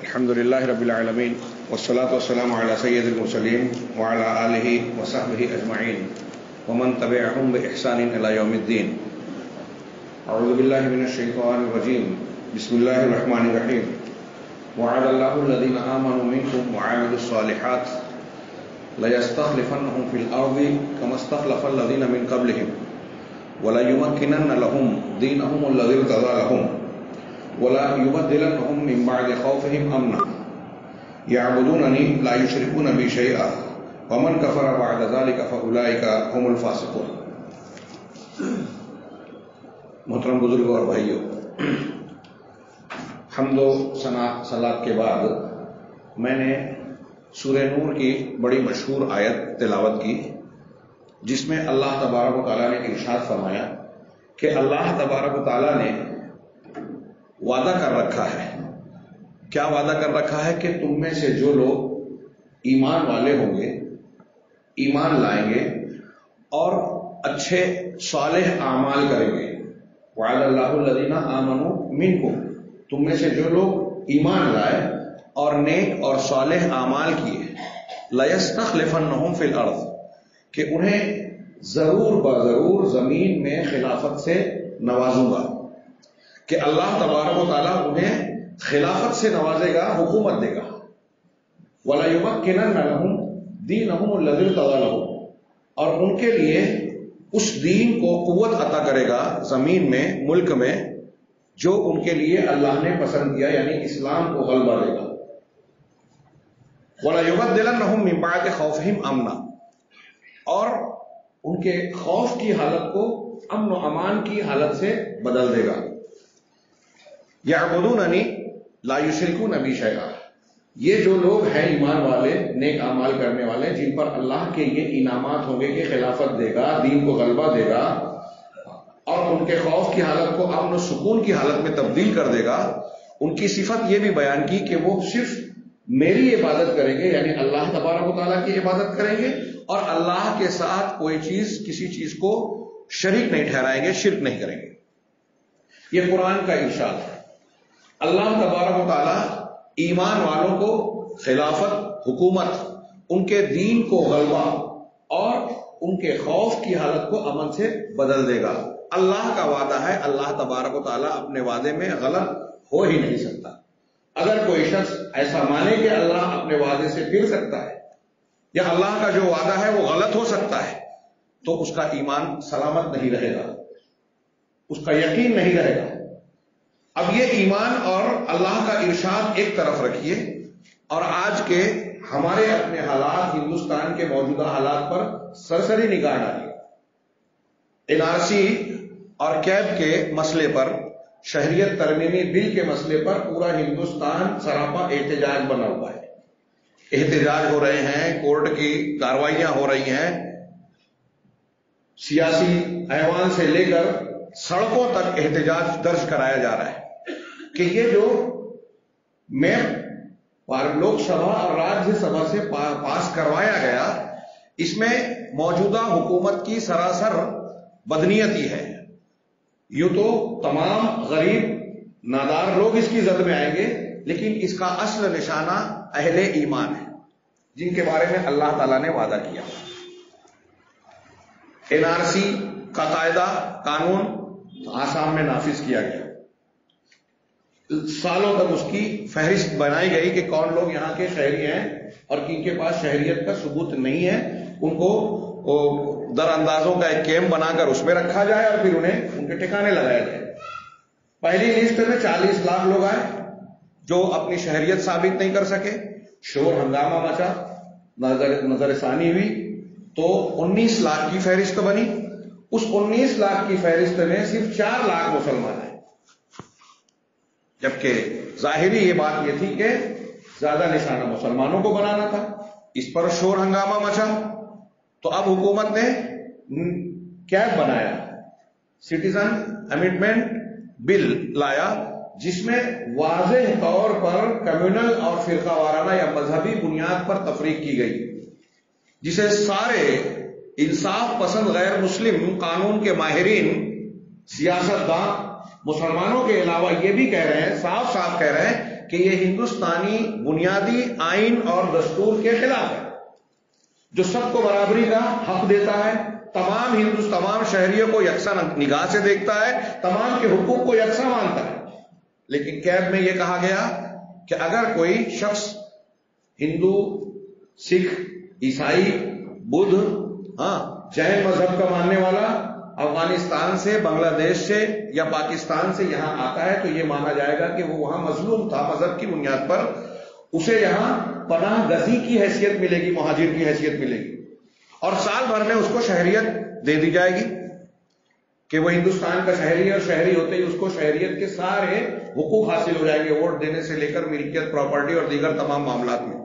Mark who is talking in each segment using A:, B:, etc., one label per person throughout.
A: الحمد لله رب العالمين والصلاة والسلام على سيد المرسلين وعلى آله وصحبه أجمعين ومن تبعهم بإحسان إلى يوم الدين. أعوذ بالله من الشيطان الرجيم. بسم الله الرحمن الرحيم. وعد الله الذين آمنوا منكم وعملوا الصالحات ليستخلفنهم في الأرض كما استخلف الذين من قبلهم وليمكنن لهم دينهم الذي ارتضى لهم ولا يبدلنهم من بعد خوفهم امنا يعبدونني لا يشركون بي شيئا ومن كفر بعد ذلك فاولئك هم الفاسقون. محترم بزرگوں اور بھائیوں، حمد و ثنا صلات کے بعد میں نے سورہ نور کی بڑی مشہور آیت تلاوت کی، جس میں اللہ تبارک و تعالیٰ نے ارشاد فرمایا کہ اللہ تبارک و تعالیٰ نے وعدہ کر رکھا ہے. کیا وعدہ کر رکھا ہے؟ کہ تم میں سے جو لوگ ایمان والے ہوں گے، ایمان لائیں گے اور اچھے صالح اعمال کریں گے. وعد اللہ الذین آمنوا منکم، تم میں سے جو لوگ ایمان لائے اور نیک اور صالح اعمال کیے، لیستخلفنہم فی الارض، کہ انہیں ضرور بضرور زمین میں خلافت سے نوازوں گا. کہ اللہ تبارک و تعالیٰ انہیں خلافت سے نوازے گا، حکومت دے گا. وَلَيُمَكِّنَنَّ لَهُمْ دِينَهُمُ الَّذِي ارْتَضَىٰ لَهُمْ، اور ان کے لیے اس دین کو قوت عطا کرے گا زمین میں، ملک میں، جو ان کے لیے اللہ نے پسند کیا، یعنی اسلام کو غلبہ دے گا. وَلَيُبَدِّلَنَّهُم مِّن بَعْدِ خَوْفِهِمْ أَمْنًا، اور ان کے خوف کی حالت کو امن و امان کی حالت سے بدل دے گا. یعبدوننی لا یشرکون بی شیئا، یہ جو لوگ ہیں ایمان والے، نیک اعمال کرنے والے، جن پر اللہ کے یہ انعامات ہوں گے کہ خلافت دے گا، دین کو غلبہ دے گا اور ان کے خوف کی حالت کو امن و سکون کی حالت میں تبدیل کر دے گا، ان کی صفت یہ بھی بیان کی کہ وہ صرف میری عبادت کریں گے، یعنی اللہ تبارک و تعالیٰ کی عبادت کریں گے اور اللہ کے ساتھ کوئی چیز، کسی چیز کو شریک نہیں ٹھہرائیں گے، شرک نہیں کریں گے. یہ قرآن کا ارشاد ہے. اللہ تبارک و تعالیٰ ایمان والوں کو خلافت، حکومت، ان کے دین کو غلبہ اور ان کے خوف کی حالت کو امن سے بدل دے گا. اللہ کا وعدہ ہے، اللہ تبارک و تعالیٰ اپنے وعدے میں غلط ہو ہی نہیں سکتا. اگر کوئی شخص ایسا مانے کہ اللہ اپنے وعدے سے پھر سکتا ہے یا اللہ کا جو وعدہ ہے وہ غلط ہو سکتا ہے، تو اس کا ایمان سلامت نہیں رہے گا، اس کا یقین نہیں رہے گا. اب یہ ایمان اور اللہ کا ارشاد ایک طرف رکھیے اور آج کے ہمارے اپنے حالات، ہندوستان کے موجودہ حالات پر سرسری نگاہ ڈالیے. این آر سی اور کیب کے مسئلے پر، شہریت ترمیمی بل کے مسئلے پر پورا ہندوستان سراپا احتجاج بنا ہوا ہے. احتجاج ہو رہے ہیں، کورٹ کی کارروائیاں ہو رہی ہیں، سیاسی ایوان سے لے کر سڑکوں تک احتجاج درج کرایا جا رہا ہے کہ یہ جو لوک سبھا اور راجیہ سبھا سے پاس کروایا گیا، اس میں موجودہ حکومت کی سراسر بدنیتی ہے. یوں تو تمام غریب نادار لوگ اس کی زد میں آئیں گے، لیکن اس کا اصل نشانہ اہل ایمان ہے، جن کے بارے میں اللہ تعالیٰ نے وعدہ کیا. این آر سی کا قاعدہ، قانون آسام میں نافذ کیا گیا. سالوں تک اس کی فہرست بنائی گئی کہ کون لوگ یہاں کے شہری ہیں اور کن کے پاس شہریت کا ثبوت نہیں ہے، ان کو در اندازوں کا ایک کیمپ بنا کر اس میں رکھا جائے اور پھر انہیں ان کے ٹھکانے لگایا جائے. پہلی لسٹ میں 40 لاکھ لوگ آئے جو اپنی شہریت ثابت نہیں کر سکے. شور ہنگامہ مچا، نظر ثانی ہوئی تو 19 لاکھ کی فہرست بنی. اس 19 لاکھ کی فہرست میں صرف 4 لاکھ مسلمان ہیں، جبکہ ظاہری یہ بات یہ تھی کہ زیادہ نشانہ مسلمانوں کو بنانا تھا. اس پر شور ہنگامہ مچا تو اب حکومت نے کیب بنایا، سٹیزن امینڈمنٹ بل لایا، جس میں واضح طور پر کمیونل اور فرقہ وارانہ یا مذہبی بنیاد پر تفریق کی گئی، جسے سارے انصاف پسند غیر مسلم قانون کے ماہرین، سیاست داں مسلمانوں کے علاوہ یہ بھی کہہ رہے ہیں، صاف صاف کہہ رہے ہیں کہ یہ ہندوستانی بنیادی آئین اور دستور کے خلاف ہے، جو سب کو برابری کا حق دیتا ہے، تمام شہریوں کو یکساں نگاہ سے دیکھتا ہے، تمام کے حقوق کو یکساں مانتا ہے۔ لیکن قید میں یہ کہا گیا کہ اگر کوئی شخص ہندو، سکھ، عیسائی، بدھ، جین مذہب کا ماننے والا افغانستان سے، بنگلہ دیش سے یا پاکستان سے یہاں آتا ہے تو یہ مانا جائے گا کہ وہ وہاں مظلوم تھا، مذہب کی بنیاد پر اسے یہاں پناہ گزی کی حیثیت ملے گی، مہاجر کی حیثیت ملے گی، اور سال بھر میں اس کو شہریت دے دی جائے گی کہ وہ ہندوستان کا شہری ہے، اور شہری ہوتے ہی اس کو شہریت کے سارے حقوق حاصل ہو جائیں گے، ووٹ دینے سے لے کر ملکیت، پراپرٹی اور دیگر تمام معاملات میں۔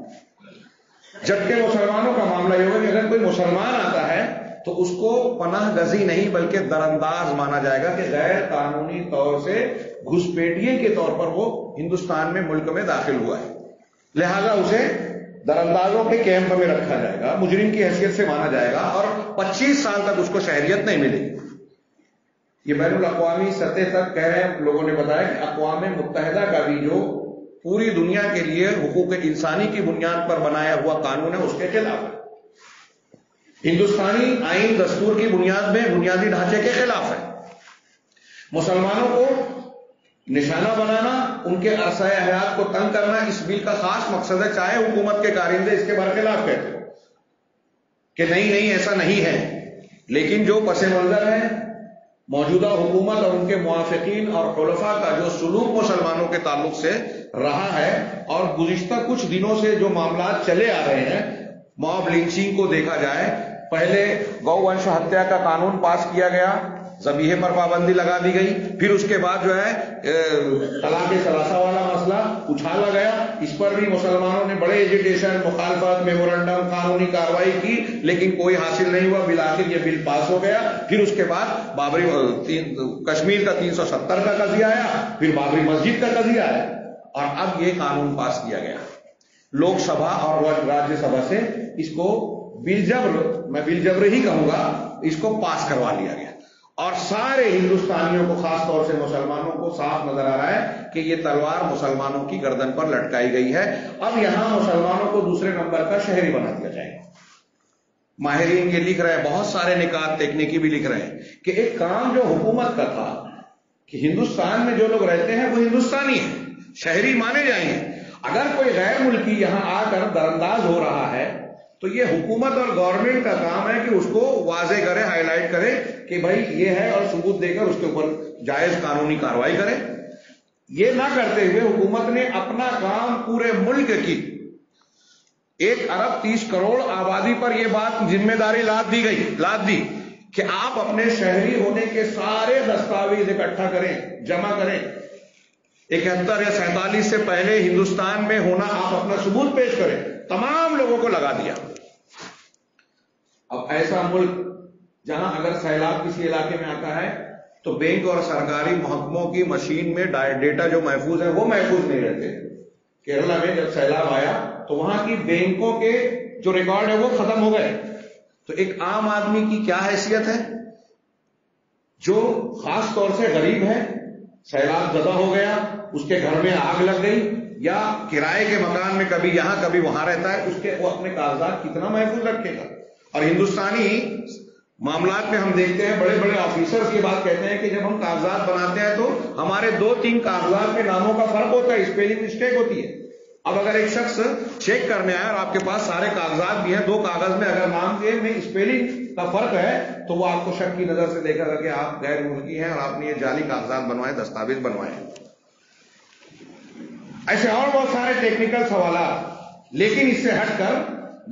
A: جبکہ مسلمانوں کا معاملہ یہ ہوگا کہ اگر کوئی مسلمان آتا ہے تو اس کو پناہ گزی نہیں بلکہ درانداز مانا جائے گا کہ غیر قانونی طور سے گھسپیٹیے کے طور پر وہ ہندوستان میں، ملک میں داخل ہوا ہے، لہذا اسے دراندازوں کے کیمپ میں رکھا جائے گا، مجرم کی حیثیت سے مانا جائے گا، اور 25 سال تک اس کو شہریت نہیں ملے گی۔ یہ بین الاقوامی سطح تک کہہ رہے ہیں، لوگوں نے بتایا کہ اقوام متحدہ کا بھی جو پوری دنیا کے لیے حقوق انسانی کی بنیاد پر بنایا ہوا قانون ہے، اس کے خلاف ہے، ہندوستانی آئین دستور کی بنیاد میں بنیادی ڈھانچے کے خلاف ہے۔ مسلمانوں کو نشانہ بنانا، ان کے عرصہ حیات کو تنگ کرنا اس بل کا خاص مقصد ہے، چاہے حکومت کے کارندے اس کے برخلاف کہتے ہیں کہ نہیں ایسا نہیں ہے، لیکن جو پس منظر ہے موجودہ حکومت اور ان کے موافقین اور خلفاء کا جو سلوک مسلمانوں کے تعلق سے رہا ہے، اور گزشتہ کچھ دنوں سے جو معاملات چلے آ رہے ہیں، موب لنچنگ کو دیکھا جائے، پہلے گو ونش ہتیا کا قانون پاس کیا گیا، ذبیحے پر پابندی لگا دی گئی، پھر اس کے بعد جو ہے طلاق ثلاثہ والا مسئلہ اچھالا گیا، اس پر بھی مسلمانوں نے بڑے ایجیٹیشن، مخالفت، میمورنڈم، قانونی کارروائی کی، لیکن کوئی حاصل نہیں ہوا، بالآخر یہ بل پاس ہو گیا۔ پھر اس کے بعد بابری کشمیر کا 370 کا قضیہ آیا، پھر بابری مسجد کا قضیہ آیا، اور اب یہ قانون پاس کیا گیا لوک سبھا اور راجیہ سبھا سے، اس کو بل جبر، میں بل جبر ہی کہوں گا، اس کو پاس کروا لیا گیا، اور سارے ہندوستانیوں کو، خاص طور سے مسلمانوں کو صاف نظر آ رہا ہے کہ یہ تلوار مسلمانوں کی گردن پر لٹکائی گئی ہے۔ اب یہاں مسلمانوں کو دوسرے نمبر کا شہری بنا دیا جائے گا۔ ماہرین یہ لکھ رہے ہیں، بہت سارے نکات تکنیکی بھی لکھ رہے ہیں کہ ایک کام جو حکومت کا تھا کہ ہندوستان میں جو لوگ رہتے ہیں وہ ہندوستانی ہیں، شہری مانے جائیں گے، اگر کوئی غیر ملکی یہاں آ کر درانداز ہو رہا ہے تو یہ حکومت اور گورنمنٹ کا کام ہے کہ اس کو واضح کرے، ہائی لائٹ کرے کہ بھائی یہ ہے، اور ثبوت دے کر اس کے اوپر جائز قانونی کارروائی کرے۔ یہ نہ کرتے ہوئے حکومت نے اپنا کام پورے ملک کی 1 ارب 30 کروڑ آبادی پر یہ بات ذمہ داری لاد دی کہ آپ اپنے شہری ہونے کے سارے دستاویز اکٹھا کریں، جمع کریں، 71 یا 47 سے پہلے ہندوستان میں ہونا آپ اپنا ثبوت پیش کریں، تمام لوگوں کو لگا دیا۔ اب ایسا ملک جہاں اگر سیلاب کسی علاقے میں آتا ہے تو بینک اور سرکاری محکموں کی مشین میں ڈیٹا جو محفوظ ہے وہ محفوظ نہیں رہتے۔ کیرلا میں جب سیلاب آیا تو وہاں کی بینکوں کے جو ریکارڈ ہے وہ ختم ہو گئے، تو ایک عام آدمی کی کیا حیثیت ہے جو خاص طور سے غریب ہے، سیلاب زدہ ہو گیا، اس کے گھر میں آگ لگ گئی، یا کرائے کے مکان میں کبھی یہاں کبھی وہاں رہتا ہے، اس کے وہ اپنے کاغذات کتنا محفوظ رکھے گا؟ اور ہندوستانی معاملات میں ہم دیکھتے ہیں بڑے بڑے آفیسرز یہ بات کہتے ہیں کہ جب ہم کاغذات بناتے ہیں تو ہمارے 2-3 کاغذات کے ناموں کا فرق ہوتا ہے، اسپیلنگ مسٹیک ہوتی ہے۔ اب اگر ایک شخص چیک کرنے آئے اور آپ کے پاس سارے کاغذات بھی ہیں، 2 کاغذ میں اگر نام کے میں اسپیلنگ کا فرق ہے تو وہ آپ کو شک کی نظر سے دیکھا گا کہ آپ غیر ملکی ہیں اور آپ نے یہ جعلی کاغذات بنوائے، دستاویز بنوائے ہیں۔ ایسے اور بہت سارے ٹیکنیکل سوالات، لیکن اس سے ہٹ کر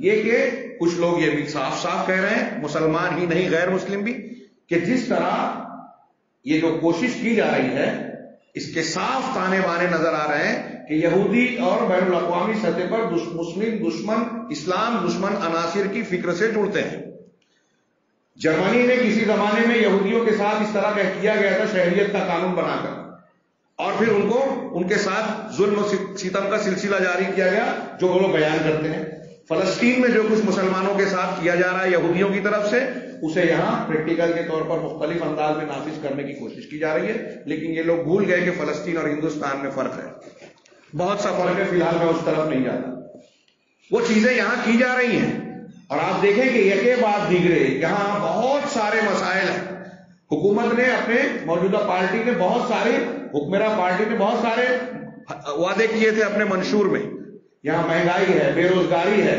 A: یہ کہ کچھ لوگ یہ بھی صاف صاف کہہ رہے ہیں، مسلمان ہی نہیں غیر مسلم بھی، کہ جس طرح یہ جو کوشش کی جا رہی ہے اس کے صاف تانے بانے نظر آ رہے ہیں کہ یہودی اور بین الاقوامی سطح پر مسلم دشمن، اسلام دشمن عناصر کی فکر سے جڑتے ہیں۔ جرمنی میں کسی زمانے میں یہودیوں کے ساتھ اس طرح کیا گیا تھا شہریت کا قانون بنا کر، اور پھر ان کے ساتھ ظلم و ستم کا سلسلہ جاری کیا گیا جو وہ لوگ بیان کرتے ہیں۔ فلسطین میں جو کچھ مسلمانوں کے ساتھ کیا جا رہا ہے یہودیوں کی طرف سے، اسے یہاں پریکٹیکل کے طور پر مختلف انداز میں نافذ کرنے کی کوشش کی جا رہی ہے، لیکن یہ لوگ بھول گئے کہ فلسطین اور ہندوستان میں فرق ہے۔ بہت سا فرق ہے، فی الحال میں اس طرف نہیں جاتا. وہ چیزیں یہاں کی جا رہی ہیں اور آپ دیکھیں کہ یکے بعد دیگرے یہاں بہت سارے مسائل ہیں. حکومت نے اپنے موجودہ پارٹی نے بہت سارے، حکمراں پارٹی نے بہت سارے وعدے کیے تھے اپنے منشور میں. یہاں مہنگائی ہے، بے روزگاری ہے،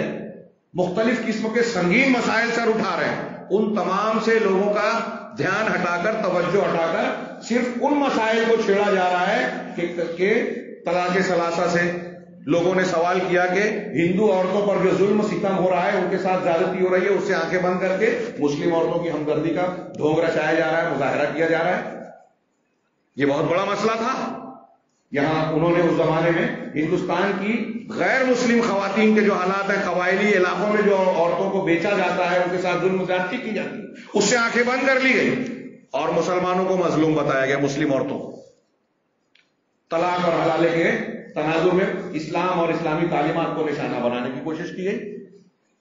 A: مختلف قسم کے سنگین مسائل سر اٹھا رہے ہیں. ان تمام سے لوگوں کا دھیان ہٹا کر، توجہ ہٹا کر صرف ان مسائل کو چھیڑا جا رہا ہے کہ طلاق ثلاثہ سے لوگوں نے سوال کیا کہ ہندو عورتوں پر جو ظلم ستم ہو رہا ہے، ان کے ساتھ زیادتی ہو رہی ہے، اس سے آنکھیں بند کر کے مسلم عورتوں کی ہمدردی کا ڈھونگ رچایا جا رہا ہے، مظاہرہ کیا جا رہا ہے. یہ بہت بڑا مسئلہ تھا. یہاں انہوں نے اس زمانے میں ہندوستان کی غیر مسلم خواتین کے جو حالات ہیں، قبائلی علاقوں میں جو عورتوں کو بیچا جاتا ہے، ان کے ساتھ ظلم زیادتی کی جاتی ہے، اس سے آنکھیں بند کر لی گئی اور مسلمانوں کو مظلوم بتایا گیا، مسلم عورتوں کو. طلاق اور حلالے کے تناظر میں اسلام اور اسلامی تعلیمات کو نشانہ بنانے کی کوشش کی گئی.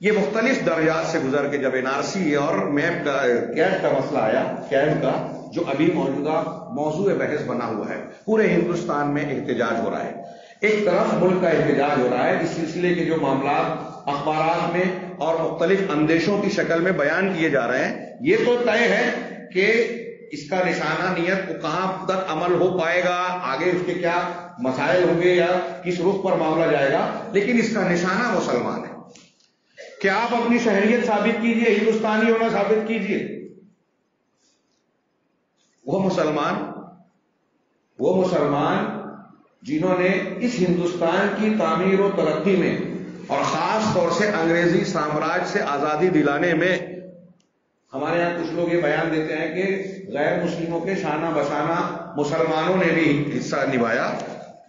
A: یہ مختلف درجات سے گزر کے جب NRC اور میپ کا کیٹ کا مسئلہ آیا، کیٹ کا جو ابھی موجودہ موضوع بحث بنا ہوا ہے، پورے ہندوستان میں احتجاج ہو رہا ہے. ایک طرف ملک کا احتجاج ہو رہا ہے، اس سلسلے کے جو معاملات اخبارات میں اور مختلف اندیشوں کی شکل میں بیان کیے جا رہے ہیں، یہ تو طے ہے کہ اس کا نشانہ نیت کو کہاں تک عمل ہو پائے گا، آگے اس کے کیا مسائل ہوں گے یا کس رخ پر معاملہ جائے گا، لیکن اس کا نشانہ مسلمان ہے. کہ آپ اپنی شہریت ثابت کیجئے، ہندوستانی ہونا ثابت کیجئے. وہ مسلمان جنہوں نے اس ہندوستان کی تعمیر و ترقی میں اور خاص طور سے انگریزی سامراج سے آزادی دلانے میں، ہمارے یہاں کچھ لوگ یہ بیان دیتے ہیں کہ غیر مسلموں کے شانہ بشانہ مسلمانوں نے بھی حصہ نبھایا.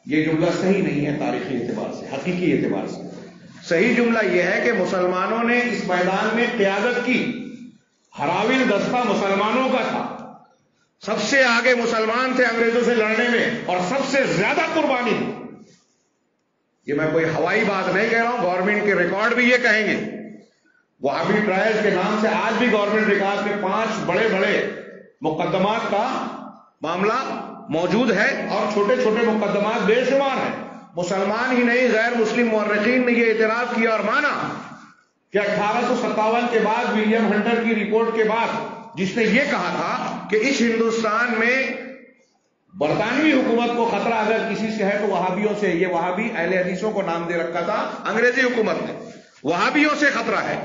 A: یہ جملہ صحیح نہیں ہے تاریخی اعتبار سے، حقیقی اعتبار سے. صحیح جملہ یہ ہے کہ مسلمانوں نے اس میدان میں قیادت کی. ہراول دستہ مسلمانوں کا تھا، سب سے آگے مسلمان تھے انگریزوں سے لڑنے میں اور سب سے زیادہ قربانی دی. یہ میں کوئی ہوائی بات نہیں کہہ رہا ہوں، گورنمنٹ کے ریکارڈ بھی یہ کہیں گے. وہابی ٹرائل کے نام سے آج بھی گورنمنٹ ریکارڈ میں 5 بڑے بڑے مقدمات کا معاملہ موجود ہے اور چھوٹے چھوٹے مقدمات بے شمار ہیں. مسلمان ہی نہیں، غیر مسلم مورخین نے یہ اعتراف کیا اور مانا کہ 1857 کے بعد ولیم ہنٹر کی رپورٹ کے بعد، جس نے یہ کہا تھا کہ اس ہندوستان میں برطانوی حکومت کو خطرہ اگر کسی سے ہے تو وہابیوں سے. یہ وہابی اہل حدیثوں کو نام دے رکھا تھا انگریزی حکومت نے، وہابیوں سے خطرہ ہے.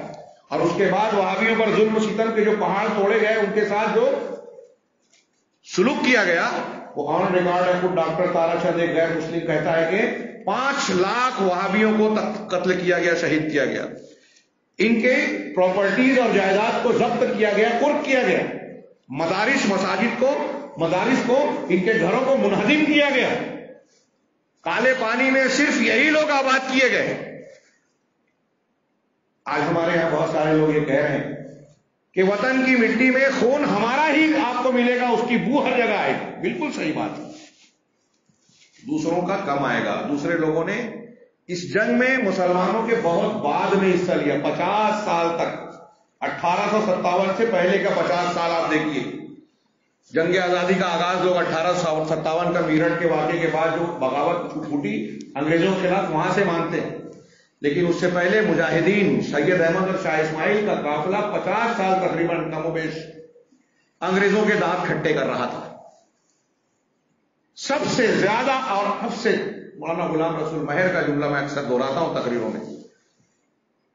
A: اور اس کے بعد وہابیوں پر ظلم ستم کے جو پہاڑ توڑے گئے، ان کے ساتھ جو سلوک کیا گیا، وہ آن ریکارڈ ہے. خود ڈاکٹر تارا چند ایک غیر مسلم کہتا ہے کہ 5 لاکھ وہابیوں کو قتل کیا گیا، شہید کیا گیا. ان کے پراپرٹیز اور جائیداد کو ضبط کیا گیا، قرق کیا گیا. مدارس کو ان کے گھروں کو منہدم کیا گیا. کالے پانی میں صرف یہی لوگ آباد کیے گئے. آج ہمارے یہاں بہت سارے لوگ یہ کہہ رہے ہیں کہ وطن کی مٹی میں خون ہمارا ہی آپ کو ملے گا، اس کی بو ہر جگہ آئے گی. بالکل صحیح بات ہے، دوسروں کا کم آئے گا. دوسرے لوگوں نے اس جنگ میں مسلمانوں کے بہت بعد میں حصہ لیا، 50 سال تک. 1857 سے پہلے کا 50 سال آپ دیکھیے. جنگ آزادی کا آغاز لوگ 1857 کا میرٹھ کے واقعے کے بعد جو بغاوت پھوٹی انگریزوں کے خلاف، وہاں سے مانتے ہیں. لیکن اس سے پہلے مجاہدین سید احمد اور شاہ اسماعیل کا قافلہ 50 سال تقریباً کم و بیش انگریزوں کے دانت کھٹے کر رہا تھا. سب سے زیادہ اور سب سے مولانا غلام رسول مہر کا جملہ میں اکثر دہراتا ہوں تقریروں میں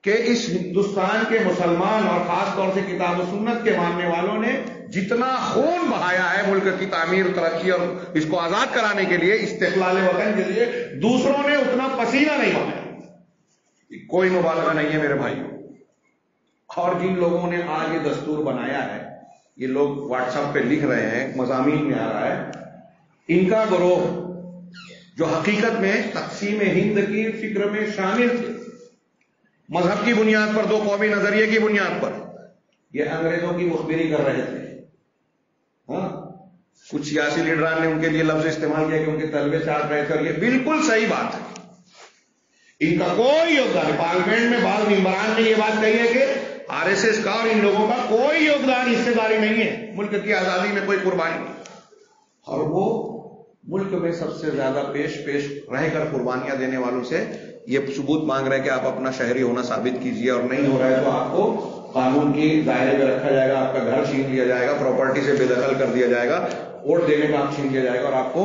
A: کہ اس ہندوستان کے مسلمان اور خاص طور سے کتاب و سنت کے ماننے والوں نے جتنا خون بہایا ہے ملک کی تعمیر، ترقی اور اس کو آزاد کرانے کے لیے، استقلال وطن کے لیے، دوسروں نے اتنا پسینہ نہیں بہایا. کوئی مبالغہ نہیں ہے میرے بھائیوں. اور جن لوگوں نے آج یہ دستور بنایا ہے، یہ لوگ واٹس ایپ پہ لکھ رہے ہیں، مضامین میں آ رہا ہے، ان کا گروہ جو حقیقت میں تقسیم ہند کی فکر میں شامل تھے، مذہب کی بنیاد پر، 2 قومی نظریے کی بنیاد پر، یہ انگریزوں کی مخبری کر رہے تھے. ہاں، کچھ سیاسی لیڈران نے ان کے لیے لفظ استعمال کیا کہ ان کے طلبے چاٹ رہے تھے، اور یہ بالکل صحیح بات ہے. ان کا کوئی یوگدان، پارلیمنٹ میں بعض ممبران نے یہ بات کہی ہے کہ RSS کا اور ان لوگوں کا کوئی یوگدان، حصے داری نہیں ہے ملک کی آزادی میں، کوئی قربانی نہیں. اور وہ ملک میں سب سے زیادہ پیش رہ کر قربانیاں دینے والوں سے یہ ثبوت مانگ رہے ہیں کہ آپ اپنا شہری ہونا ثابت کیجیے، اور نہیں ہو رہا ہے تو آپ کو قانون کی دائرے میں رکھا جائے گا، آپ کا گھر چھین لیا جائے گا، پراپرٹی سے بے دخل کر دیا جائے گا، ووٹ دینے کا حق چھین لیا جائے گا، اور آپ کو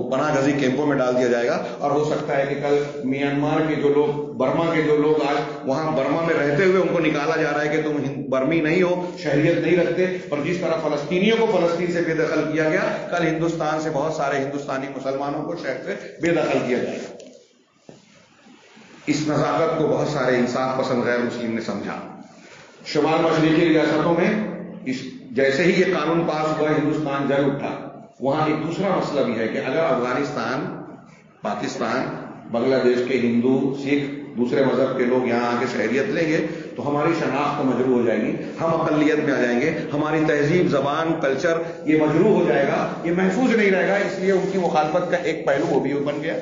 A: پناہ گزی کیمپوں میں ڈال دیا جائے گا۔ اور ہو سکتا ہے کہ کل میانمار کے جو لوگ، برما کے جو لوگ آج وہاں برما میں رہتے ہوئے ان کو نکالا جا رہا ہے کہ تم برمی نہیں ہو، شہریت نہیں رکھتے، اور جس طرح فلسطینیوں کو فلسطین سے بے دخل کیا گیا، کل ہندوستان سے بہت سارے ہندوستانی مسلمانوں کو شہر سے بے دخل کیا جائے گا۔ اس نزاکت کو بہت سارے انصاف پسند غیر مسلم نے سمجھا۔ شمال مشرقی ریاستوں میں جیسے ہی یہ قانون پاس ہوا، ہندوستان جل اٹھا۔ وہاں ایک دوسرا مسئلہ بھی ہے کہ اگر افغانستان، پاکستان، بنگلہ دیش کے ہندو، سکھ، دوسرے مذہب کے لوگ یہاں آ کے شہریت لیں گے تو ہماری شناخت مجروح ہو جائے گی، ہم اقلیت میں آ جائیں گے، ہماری تہذیب، زبان، کلچر یہ مجروح ہو جائے گا، یہ محفوظ نہیں رہے گا۔ اس لیے ان کی مخالفت کا ایک پہلو وہ بھی بن گیا۔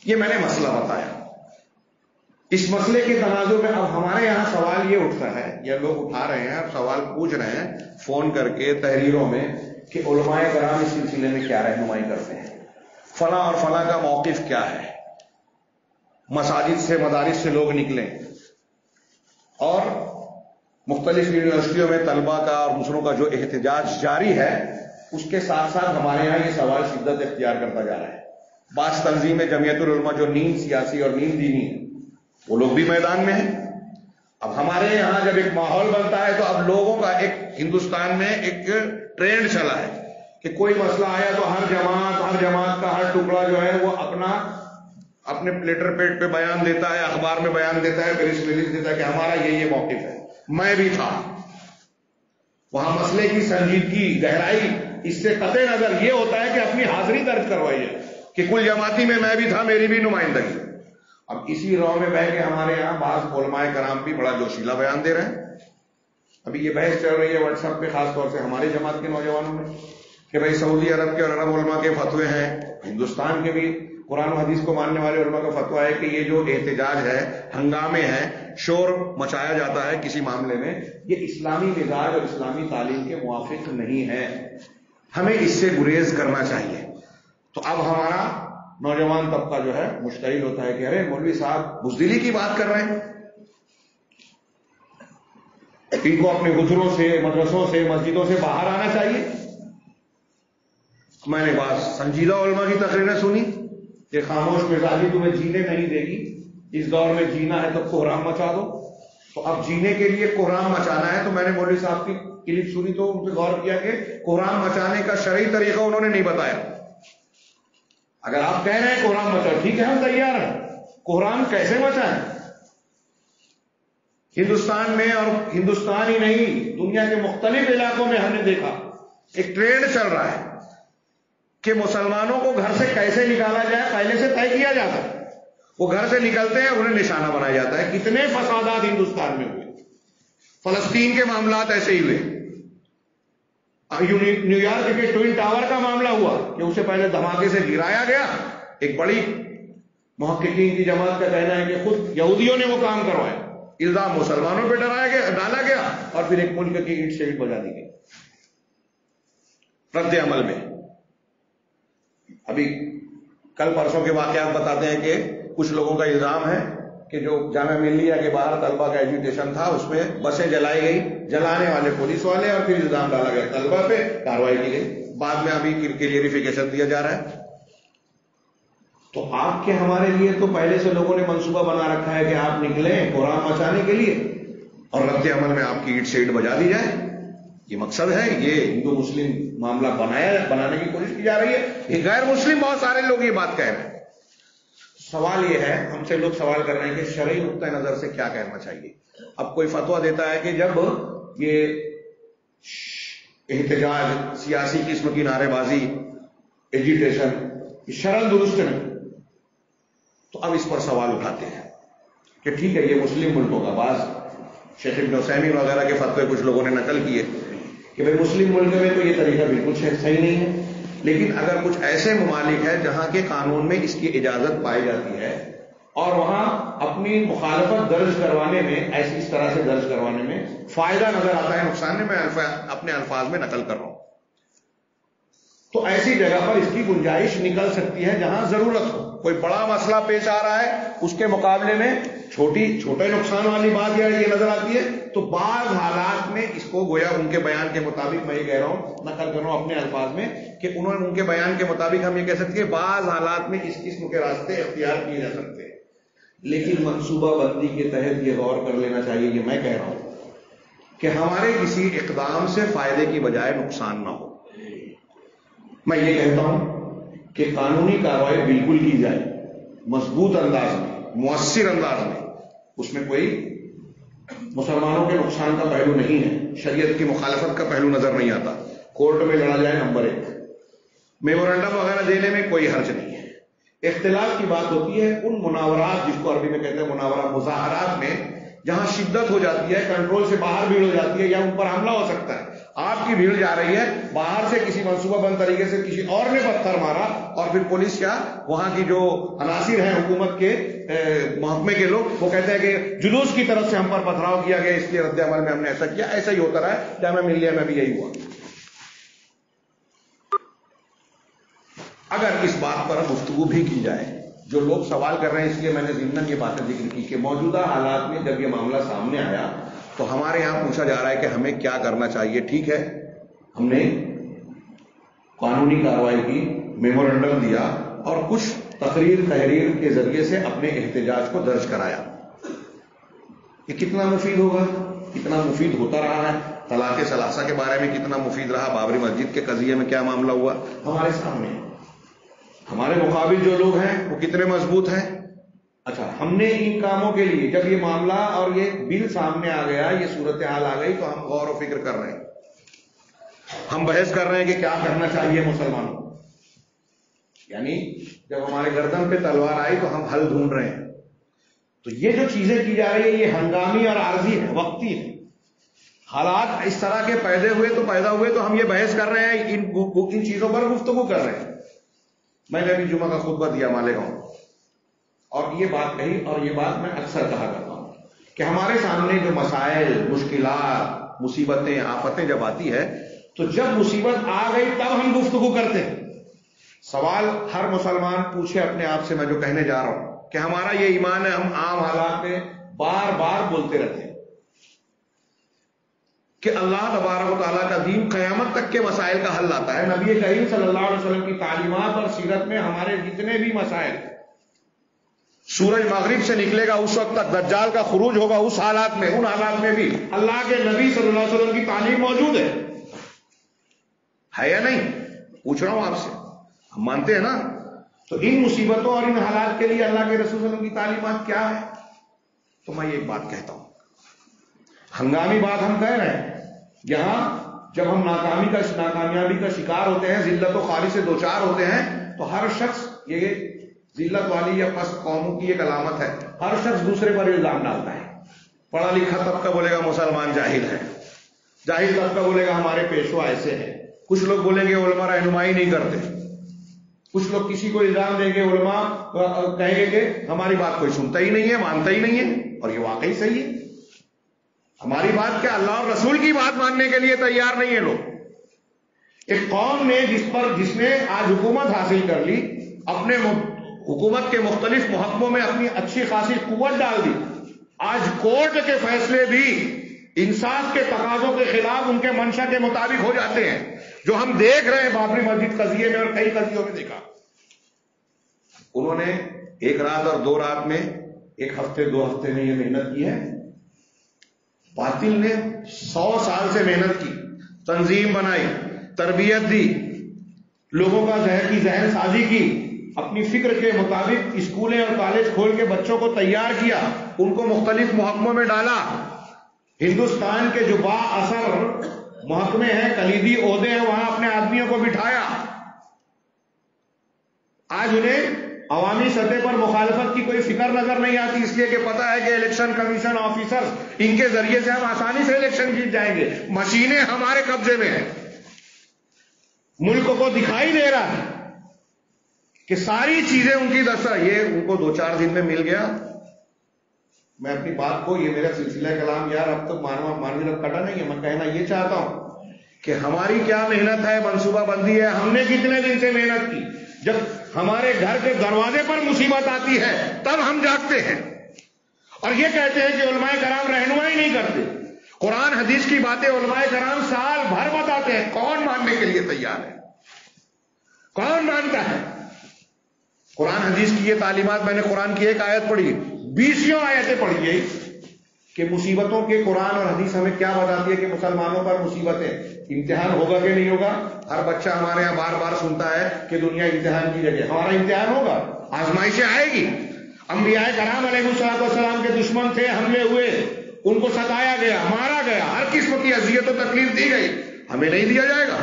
A: یہ میں نے مسئلہ بتایا۔ اس مسئلے کے تناظر میں اب ہمارے یہاں سوال یہ اٹھتا ہے، یا لوگ اٹھا رہے ہیں، اب سوال پوچھ رہے ہیں فون کر کے تحریروں میں کہ علماء کرام اس سلسلے میں کیا رہنمائی کرتے ہیں، فلاں اور فلاں کا موقف کیا ہے۔ مساجد سے، مدارس سے لوگ نکلیں اور مختلف یونیورسٹیوں میں طلباء کا اور دوسروں کا جو احتجاج جاری ہے، اس کے ساتھ ساتھ ہمارے یہاں یہ سوال شدت اختیار کرتا جا رہا ہے۔ بعض تنظیم جمعیت العلماء جو نیم سیاسی اور نیم دینی ہے، وہ لوگ بھی میدان میں ہیں۔ اب ہمارے یہاں جب ایک ماحول بنتا ہے تو اب لوگوں کا ایک ہندوستان میں ایک ٹرینڈ چلا ہے کہ کوئی مسئلہ آیا تو ہر جماعت کا ہر ٹکڑا جو ہے وہ اپنے پلیٹر پیٹ پہ بیان دیتا ہے، اخبار میں بیان دیتا ہے، پریس ریلیز دیتا ہے کہ ہمارا یہ موقف ہے۔ میں بھی تھا وہاں۔ مسئلے کی سنجیدگی، گہرائی، اس سے قطع نظر یہ ہوتا ہے کہ اپنی حاضری درج کروائیے کہ کل جماعتی میں بھی تھا، میری بھی نمائندگی۔ اب اسی رو میں بہ کے ہمارے یہاں بعض علماء کرام بھی بڑا جوشیلا بیان دے رہے ہیں۔ ابھی یہ بحث چل رہی ہے واٹس ایپ پہ، خاص طور سے ہماری جماعت کے نوجوانوں میں، کہ بھائی سعودی عرب کے اور عرب علماء کے فتوے ہیں، ہندوستان کے بھی قرآن و حدیث کو ماننے والے علماء کا فتویٰ ہے کہ یہ جو احتجاج ہے، ہنگامے ہیں، شور مچایا جاتا ہے کسی معاملے میں، یہ اسلامی مزاج اور اسلامی تعلیم کے موافق نہیں ہے، ہمیں اس سے گریز کرنا چاہیے۔ تو اب ہمارا نوجوان طبقہ جو ہے مشتعل ہوتا ہے کہ ارے مولوی صاحب بزدلی کی بات کر رہے ہیں، ان کو اپنے گجروں سے، مدرسوں سے، مسجدوں سے باہر آنا چاہیے۔ میں نے بعض سنجیدہ علماء کی تقریریں سنی کہ خاموش مزاجی تمہیں جینے نہیں دے گی، اس دور میں جینا ہے تو کوہرام مچا دو۔ تو اب جینے کے لیے کوہرام مچانا ہے، تو میں نے مولوی صاحب کی کلپ سنی تو ان پہ غور کیا کہ کوہرام مچانے کا شرعی طریقہ انہوں نے نہیں بتایا۔ اگر آپ کہہ رہے ہیں کوہرام مچاؤ، ٹھیک ہے، ہم تیار ہیں، کوہرام کیسے مچائیں؟ ہندوستان میں، اور ہندوستان ہی نہیں، دنیا کے مختلف علاقوں میں ہم نے دیکھا ایک ٹرینڈ چل رہا ہے کہ مسلمانوں کو گھر سے کیسے نکالا جائے پہلے سے طے کیا جاتا ہے۔ وہ گھر سے نکلتے ہیں، انہیں نشانہ بنایا جاتا ہے۔ کتنے فسادات ہندوستان میں ہوئے، فلسطین کے معاملات ایسے ہی ہوئے، نیو یارک کے ٹوئن ٹاور کا معاملہ ہوا کہ اسے پہلے دھماکے سے گرایا گیا۔ ایک بڑی محققین کی جماعت کا کہنا ہے کہ خود یہودیوں نے وہ کام کروایا، الزام مسلمانوں پہ ڈالا گیا، اور پھر ایک ملک کی اینٹ سے اینٹ بجا دی گئی۔ رد عمل میں ابھی کل پرسوں کے واقعات بتاتے ہیں کہ کچھ لوگوں کا الزام ہے کہ جو جامعہ ملیہ کے باہر طلبہ کا ایجوٹیشن تھا، اس میں بسیں جلائی گئی، جلانے والے پولیس والے، اور پھر الزام ڈالا گیا طلبہ پہ، کارروائی کی گئی، بعد میں ابھی کلیئریفیکیشن دیا جا رہا ہے۔ تو آپ کے ہمارے لیے تو پہلے سے لوگوں نے منصوبہ بنا رکھا ہے کہ آپ نکلیں کوہرام مچانے کے لیے، اور رد عمل میں آپ کی اینٹ سے اینٹ بجا دی جائے۔ یہ مقصد ہے، یہ ہندو مسلم معاملہ بنانے کی کوشش کی جا رہی ہے۔ یہ غیر مسلم بہت سارے لوگ یہ بات کہہ رہے ہیں۔ سوال یہ ہے، ہم سے لوگ سوال کر رہے ہیں کہ شرعی نقطہ نظر سے کیا کہنا چاہیے۔ اب کوئی فتویٰ دیتا ہے کہ جب یہ احتجاج، سیاسی قسم کی نعرے بازی، ایجیٹیشن شرعاً درست نہیں، تو اب اس پر سوال اٹھاتے ہیں کہ ٹھیک ہے، یہ مسلم ملکوں کا، بعض شیخ ابن عثیمین وغیرہ کے فتوے کچھ لوگوں نے نقل کیے کہ بھائی مسلم ملک میں تو یہ طریقہ بالکل صحیح نہیں ہے، لیکن اگر کچھ ایسے ممالک ہیں جہاں کے قانون میں اس کی اجازت پائی جاتی ہے، اور وہاں اپنی مخالفت درج کروانے میں، ایسی اس طرح سے درج کروانے میں فائدہ نظر آتا ہے، نقصان نہیں، میں اپنے الفاظ میں نقل کر رہا ہوں۔ تو ایسی جگہ پر اس کی گنجائش نکل سکتی ہے جہاں ضرورت ہو. کوئی بڑا مسئلہ پیش آ رہا ہے, اس کے مقابلے میں چھوٹے نقصان والی بات یہ نظر آتی ہے, تو بعض حالات میں اس کو گویا ان کے بیان کے مطابق, میں یہ کہہ رہا ہوں, نقل کر رہا ہوں اپنے الفاظ میں, کہ انہوں نے ان کے بیان کے مطابق ہم یہ کہہ سکتے ہیں بعض حالات میں اس قسم کے راستے اختیار کیے جا سکتے ہیں. لیکن منصوبہ بندی کے تحت یہ غور کر لینا چاہیے, یہ میں کہہ رہا ہوں, کہ ہمارے کسی اقدام سے فائدے کی بجائے نقصان نہ ہو. میں یہ کہتا ہوں کہ قانونی کارروائی بالکل کی جائے, مضبوط انداز میں, مؤثر انداز میں, اس میں کوئی مسلمانوں کے نقصان کا پہلو نہیں ہے, شریعت کی مخالفت کا پہلو نظر نہیں آتا. کورٹ میں لڑا جائے نمبر 1, میمورنڈم وغیرہ دینے میں کوئی حرج نہیں ہے. اختلاف کی بات ہوتی ہے ان مناورات, جس کو عربی میں کہتے ہیں مناورہ, مظاہرات میں, جہاں شدت ہو جاتی ہے, کنٹرول سے باہر بھیڑ ہو جاتی ہے, یا ان پر حملہ ہو سکتا ہے. آپ کی بھیڑ جا رہی ہے, باہر سے کسی منصوبہ بند طریقے سے کسی اور نے پتھر مارا, اور پھر پولیس یا وہاں کی جو عناصر ہیں حکومت کے محکمے کے لوگ, وہ کہتے ہیں کہ جلوس کی طرف سے ہم پر پتھراؤ کیا گیا, اس لیے رد عمل میں ہم نے ایسا کیا. ایسا ہی ہوتا رہا ہے, جامعہ ملیہ میں بھی یہی ہوا. اگر اس بات پر گفتگو بھی کی جائے, جو لوگ سوال کر رہے ہیں, اس لیے میں نے ضمن یہ باتیں ذکر کی کہ موجودہ حالات میں جب یہ معاملہ سامنے آیا تو ہمارے یہاں پوچھا جا رہا ہے کہ ہمیں کیا کرنا چاہیے. ٹھیک ہے, ہم نے قانونی کارروائی کی, میمورنڈم دیا, اور کچھ تحریر کے ذریعے سے اپنے احتجاج کو درج کرایا. یہ کتنا مفید ہوگا, کتنا مفید ہوتا رہا ہے. طلاق ثلاثہ کے بارے میں کتنا مفید رہا, بابری مسجد کے قضیے میں کیا معاملہ ہوا, ہمارے سامنے. ہمارے مقابل جو لوگ ہیں وہ کتنے مضبوط ہیں. اچھا, ہم نے ان کاموں کے لیے جب یہ معاملہ اور یہ بل سامنے آ گیا, یہ صورتحال آ گئی, تو ہم غور و فکر کر رہے ہیں, ہم بحث کر رہے ہیں کہ کیا کرنا چاہیے مسلمانوں کو. یعنی جب ہمارے گردن پہ تلوار آئی تو ہم حل ڈھونڈ رہے ہیں. تو یہ جو چیزیں کی جا رہی ہیں یہ ہنگامی اور عارضی ہے, وقتی ہے. حالات اس طرح کے پیدا ہوئے تو ہم یہ بحث کر رہے ہیں, ان چیزوں پر گفتگو کر رہے ہیں. میں نے ابھی جمعہ کا خطبہ دیا مالیگاؤں, اور یہ بات کہی, اور یہ بات میں اکثر کہا کرتا ہوں کہ ہمارے سامنے جو مسائل, مشکلات, مصیبتیں, آفتیں جب آتی ہے, تو جب مصیبت آ گئی تب ہم گفتگو کرتے ہیں. سوال ہر مسلمان پوچھے اپنے آپ سے, میں جو کہنے جا رہا ہوں, کہ ہمارا یہ ایمان ہے, ہم عام حالات میں بار بار بولتے رہتے ہیں کہ اللہ تبارک و تعالیٰ کا دین قیامت تک کے مسائل کا حل لاتا ہے. نبی کریم صلی اللہ علیہ وسلم کی تعلیمات اور سیرت میں ہمارے جتنے بھی مسائل, سورج مغرب سے نکلے گا اس وقت تک, دجال کا خروج ہوگا اس حالات میں, ان حالات میں بھی اللہ کے نبی صلی اللہ علیہ وسلم کی تعلیم موجود ہے یا نہیں؟ پوچھ رہا ہوں آپ سے, ہم مانتے ہیں نا. تو ان مصیبتوں اور ان حالات کے لیے اللہ کے رسول صلی اللہ علیہ وسلم کی تعلیمات کیا ہے؟ تو میں یہ بات کہتا ہوں, ہنگامی بات ہم کہہ رہے ہیں. یہاں جب ہم ناکامیابی کا شکار ہوتے ہیں, ذلت و خاری سے دوچار ہوتے ہیں, تو ہر شخص, یہ ذلت والی یا پست قوموں کی ایک علامت ہے, ہر شخص دوسرے پر الزام ڈالتا ہے. پڑھا لکھا طبقہ بولے گا مسلمان جاہل ہے, جاہل طبقہ بولے گا ہمارے پیشوا ایسے ہیں, کچھ لوگ بولیں گے علماء رہنمائی نہیں کرتے, کچھ لوگ کسی کو الزام دیں گے, علماء کہیں گے کہ ہماری بات کوئی سنتا ہی نہیں ہے, مانتا ہی نہیں ہے. اور یہ واقعی صحیح ہے. ہماری بات کیا, اللہ اور رسول کی بات ماننے کے لیے تیار نہیں ہے لوگ. ایک قوم نے جس نے آج حکومت حاصل کر لی, اپنے حکومت کے مختلف محکموں میں اپنی اچھی خاصی قوت ڈال دی, آج کورٹ کے فیصلے بھی انصاف کے تقاضوں کے خلاف ان کے منشا کے مطابق ہو جاتے ہیں, جو ہم دیکھ رہے ہیں بابری مسجد قضیے میں اور کئی قضیوں میں دیکھا. انہوں نے ایک رات اور 2 رات میں, 1 ہفتے 2 ہفتے میں یہ محنت کی ہے. باطل نے 100 سال سے محنت کی, تنظیم بنائی, تربیت دی, لوگوں کا ذہن سازی کی, اپنی فکر کے مطابق اسکولیں اور کالج کھول کے بچوں کو تیار کیا, ان کو مختلف محکموں میں ڈالا. ہندوستان کے جو با اثر محکمے ہیں, کلیدی عہدے ہیں, وہاں اپنے آدمیوں کو بٹھایا. آج انہیں عوامی سطح پر مخالفت کی کوئی فکر نظر نہیں آتی, اس لیے کہ پتا ہے کہ الیکشن کمیشن آفیسر, ان کے ذریعے سے ہم آسانی سے الیکشن جیت جائیں گے, مشینیں ہمارے قبضے میں ہیں. ملک کو دکھائی دے رہا ہے کہ ساری چیزیں ان کی دستہ, یہ ان کو 2-4 دن میں مل گیا. میں اپنی بات کو, یہ میرا سلسلہ کلام یار اب تک مانوی رب کٹا نہیں ہے, میں کہنا یہ چاہتا ہوں کہ ہماری کیا محنت ہے، منصوبہ بندی ہے، ہم نے کتنے دن سے محنت کی. جب ہمارے گھر کے دروازے پر مصیبت آتی ہے تب ہم جاگتے ہیں اور یہ کہتے ہیں کہ علماء کرام رہنمائی نہیں کرتے. قرآن حدیث کی باتیں علماء کرام سال بھر بتاتے ہیں. کون ماننے کے لیے تیار ہے؟ کون مانتا ہے؟ قرآن حدیث کی یہ تعلیمات، میں نے قرآن کی ایک آیت پڑھی، 20 آیتیں پڑھی ہے کہ مصیبتوں کے قرآن اور حدیث ہمیں کیا بتاتی ہے کہ مسلمانوں پر مصیبتیں. امتحان ہوگا کہ نہیں ہوگا؟ ہر بچہ ہمارے یہاں بار بار سنتا ہے کہ دنیا امتحان کی جگہ. ہمارا امتحان ہوگا، آزمائشیں آئے گی. انبیاء کرام علیہ السلام کے دشمن تھے، حملے ہوئے، ان کو ستایا گیا، مارا گیا، ہر قسم کی اذیت و تکلیف دی گئی. ہمیں نہیں دیا جائے گا؟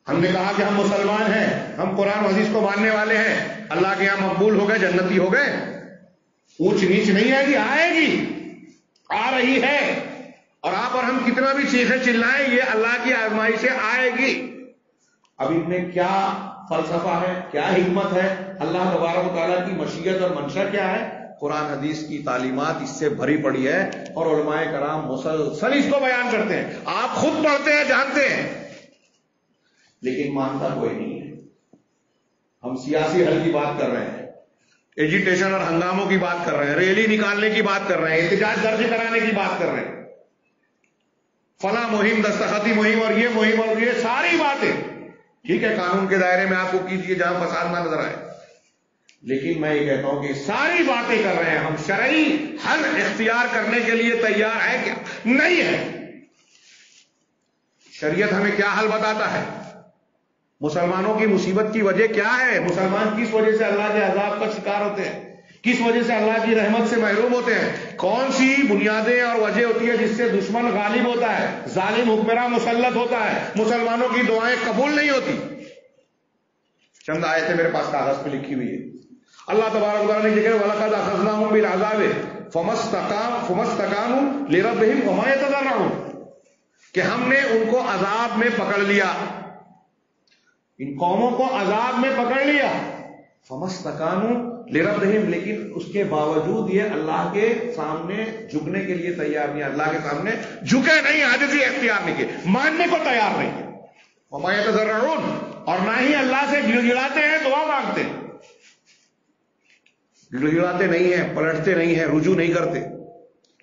A: ہم نے کہا کہ ہم مسلمان ہیں، ہم قرآن و حدیث کو ماننے والے ہیں، اللہ کے یہاں مقبول ہو گئے، جنتی ہو گئے. اونچ نیچ نہیں آئے گی، آئے گی، آ رہی ہے. اور آپ اور ہم کتنا بھی چیخیں چلائیں، یہ اللہ کی آزمائش سے آئے گی. اب ان میں کیا فلسفہ ہے، کیا حکمت ہے، اللہ تبارک و تعالیٰ کی مشیت اور منشا کیا ہے؟ قرآن حدیث کی تعلیمات اس سے بھری پڑی ہے اور علماء کرام مسلسل اس کو بیان کرتے ہیں. آپ خود پڑھتے ہیں، جانتے ہیں، لیکن مانتا کوئی نہیں ہے. ہم سیاسی حل کی بات کر رہے ہیں، ایجیٹیشن اور ہنگاموں کی بات کر رہے ہیں، ریلی نکالنے کی بات کر رہے ہیں، احتجاج درج کرانے کی بات کر رہے ہیں، فلاں مہم، دستخطی مہم، اور یہ مہم اور یہ ساری باتیں ٹھیک ہے، قانون کے دائرے میں آپ کو کیجیے جہاں فساد نہ نظر آئے. لیکن میں یہ کہتا ہوں کہ ساری باتیں کر رہے ہیں، ہم شرعی حل اختیار کرنے کے لیے تیار ہیں کیا؟ نہیں ہے. شریعت ہمیں کیا حل بتاتا ہے؟ مسلمانوں کی مصیبت کی وجہ کیا ہے؟ مسلمان کس وجہ سے اللہ کے عذاب کا شکار ہوتے ہیں؟ کس وجہ سے اللہ کی رحمت سے محروم ہوتے ہیں؟ کون سی بنیادیں اور وجہ ہوتی ہے جس سے دشمن غالب ہوتا ہے، ظالم حکمراں مسلط ہوتا ہے، مسلمانوں کی دعائیں قبول نہیں ہوتی؟ چند آیتیں میرے پاس کاغذ پہ لکھی ہوئی ہے. اللہ تبارک و تعالیٰ نے ذکر وَلَقَدْ أَخَذْنَاهُمْ بِالْعَذَابِ فَمَا اسْتَقَامُوا لِرَبِّهِمْ وَمَا يَتَضَرَّعُونَ کہ ہم نے ان کو عذاب میں پکڑ لیا، ان قوموں کو عذاب میں پکڑ لیا. فَمَا اسْتَقَامُوا لِرَبِّهِمْ لیکن اس کے باوجود یہ اللہ کے سامنے جھکنے کے لیے تیار نہیں، اللہ کے سامنے جھکے نہیں، عاجزی اختیار نہیں کی، ماننے کو تیار نہیں. وَمَا يَتَضَرَّعُونَ اور نہ ہی اللہ سے گڑگڑاتے ہیں، دعا مانگتے ہیں. گڑگڑاتے نہیں ہیں، پلٹتے نہیں ہیں، رجوع نہیں کرتے.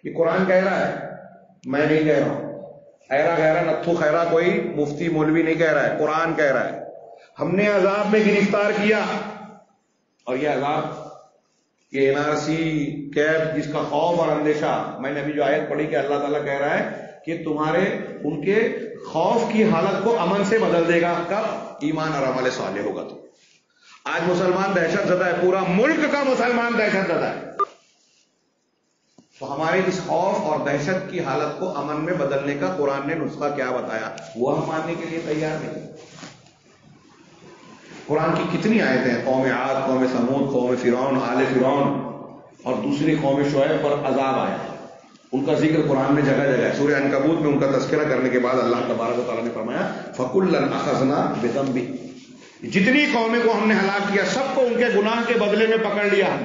A: یہ قرآن کہہ رہا ہے، میں نہیں کہہ رہا ہوں. ایرا گہرا نتھو خیرا کوئی مفتی مولوی نہیں کہہ رہا ہے، قرآن کہہ رہا ہے. ہم نے عذاب میں گرفتار کیا، اور یہ عذاب، یہ NRC قید جس کا خوف اور اندیشہ، میں نے ابھی جو آیت پڑھی کہ اللہ تعالیٰ کہہ رہا ہے کہ تمہارے ان کے خوف کی حالت کو امن سے بدل دے گا. کب؟ ایمان اور عمل صالح ہوگا. تو آج مسلمان دہشت زدہ ہے، پورا ملک کا مسلمان دہشت زدہ ہے. تو ہمارے اس خوف اور دہشت کی حالت کو امن میں بدلنے کا قرآن نے نسخہ کیا بتایا، وہ ہم ماننے کے لیے تیار نہیں. قرآن کی کتنی آیتیں ہیں، قوم عاد، قوم ثمود، قوم فرعون، آل فرعون اور دوسری قوم شعیب پر عذاب آیا، ان کا ذکر قرآن میں جگہ جگہ ہے. سورہ عنکبوت میں ان کا تذکرہ کرنے کے بعد اللہ تبارک و تعالیٰ نے فرمایا فَكُلًّا أَخَذْنَا بِذَنبِهِ جتنی قومیں کو ہم نے ہلاک کیا سب کو ان کے گناہ کے بدلے میں پکڑ لیا ہم.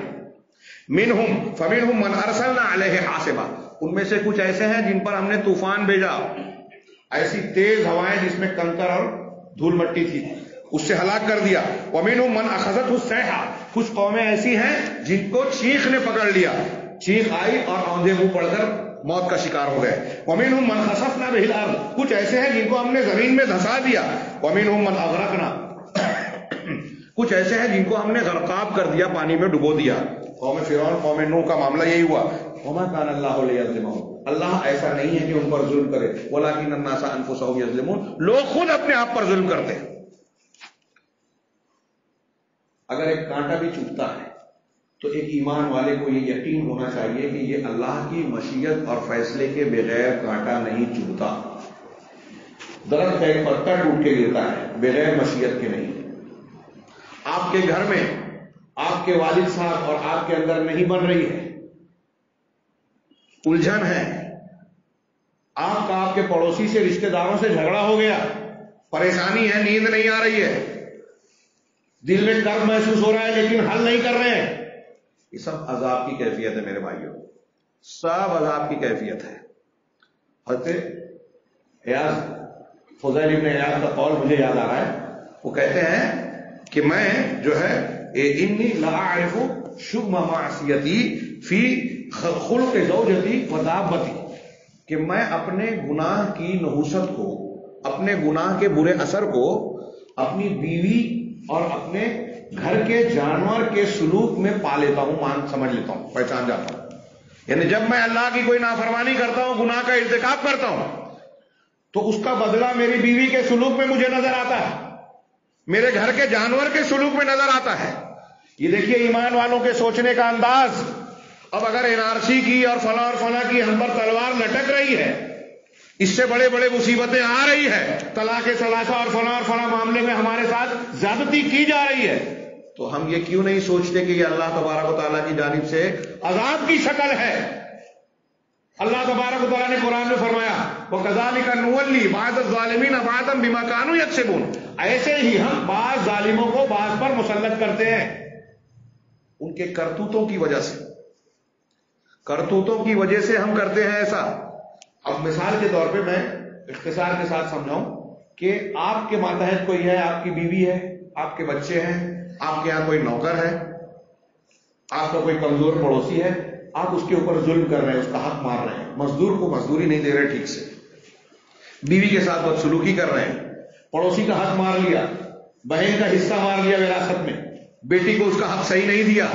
A: منہم فمنہم من ارسلنا علیہ حاصبا ان میں سے کچھ ایسے ہیں جن پر ہم نے طوفان بھیجا، ایسی تیز ہوائیں جس میں کنکر اور دھول مٹی تھی، اس سے ہلاک کر دیا. ومنہم من اخذتہ الصیحہ کچھ قومیں ایسی ہیں جن کو چیخ نے پکڑ لیا، چیخ آئی اور آندھے منہ پڑ کر موت کا شکار ہو گئے. ومنہم من خسفنا بہ الارض کچھ ایسے ہیں جن کو ہم نے زمین میں دھسا دیا. ومنہم من اغرقنا کچھ ایسے ہیں جن کو ہم نے غرقاب کر دیا، پانی میں ڈبو دیا. قوم فرعون، قوم نوح کا معاملہ یہی ہوا. وما كان الله ليظلمهم اللہ ایسا نہیں ہے کہ ان پر ظلم کرے، ولكن الناس انفسهم يظلمون لوگ خود اپنے آپ پر ظلم کرتے ہیں. اگر ایک کانٹا بھی چبھتا ہے تو ایک ایمان والے کو یہ یقین ہونا چاہیے کہ یہ اللہ کی مشیت اور فیصلے کے بغیر کانٹا نہیں چبھتا. درخت کا ایک پتا ٹوٹ کے گرتا ہے بغیر مشیت کے نہیں. آپ کے گھر میں آپ کے والد صاحب اور آپ کے اندر نہیں بن رہی ہے، الجھن ہے، آپ کا آپ کے پڑوسی سے رشتہ داروں سے جھگڑا ہو گیا، پریشانی ہے، نیند نہیں آ رہی ہے، دل میں درد محسوس ہو رہا ہے لیکن حل نہیں کر رہے ہیں، یہ سب عذاب کی کیفیت ہے میرے بھائیوں، سب عذاب کی کیفیت ہے. حضرت ایاز فضیل ابن عیاض کا قول مجھے یاد آ رہا ہے، وہ کہتے ہیں کہ میں جو ہے انی لاعرف شؤم معصیتی فی خلق زوجتی و دابتی، کہ میں اپنے گناہ کی نحوست کو، اپنے گناہ کے برے اثر کو اپنی بیوی اور اپنے گھر کے جانور کے سلوک میں پا لیتا ہوں، سمجھ لیتا ہوں، پہچان جاتا ہوں۔ یعنی جب میں اللہ کی کوئی نافرمانی کرتا ہوں، گناہ کا ارتکاب کرتا ہوں، تو اس کا بدلہ میری بیوی کے سلوک میں مجھے نظر آتا ہے، میرے گھر کے جانور کے سلوک میں نظر آتا ہے۔ یہ دیکھیے ایمان والوں کے سوچنے کا انداز۔ اب اگر NRC کی اور فلاں کی ہم پر تلوار لٹک رہی ہے، اس سے بڑے بڑے مصیبتیں آ رہی ہے، طلاق ثلاثہ اور فلاں معاملے میں ہمارے ساتھ زیادتی کی جا رہی ہے، تو ہم یہ کیوں نہیں سوچتے کہ یہ اللہ تبارک و تعالیٰ کی جانب سے عذاب کی شکل ہے؟ اللہ تبارک و تعالیٰ نے قرآن میں فرمایا وَكَذَلِكَ نُوَلِّي بَعْضَ الظَّالِمِينَ بَعْضًا بِمَا كَانُوا يَكْسِبُونَ، ایسے ہی ہم بعض ظالموں کو بعض پر مسلط کرتے ہیں ان کے کرتوتوں کی وجہ سے، کرتوتوں کی وجہ سے ہم کرتے ہیں ایسا۔ اب مثال کے طور پہ میں اختصار کے ساتھ سمجھاؤں کہ آپ کے ماتحت کوئی ہے، آپ کی بیوی ہے، آپ کے بچے ہیں، آپ کے یہاں کوئی نوکر ہے، آپ کا کوئی کمزور پڑوسی ہے، آپ اس کے اوپر ظلم کر رہے ہیں، اس کا حق مار رہے ہیں، مزدور کو مزدوری نہیں دے رہے ٹھیک سے، بیوی کے ساتھ بدسلوکی کر رہے ہیں، پڑوسی کا حق مار لیا، بہن کا حصہ مار لیا وراثت میں، بیٹی کو اس کا حق صحیح نہیں دیا،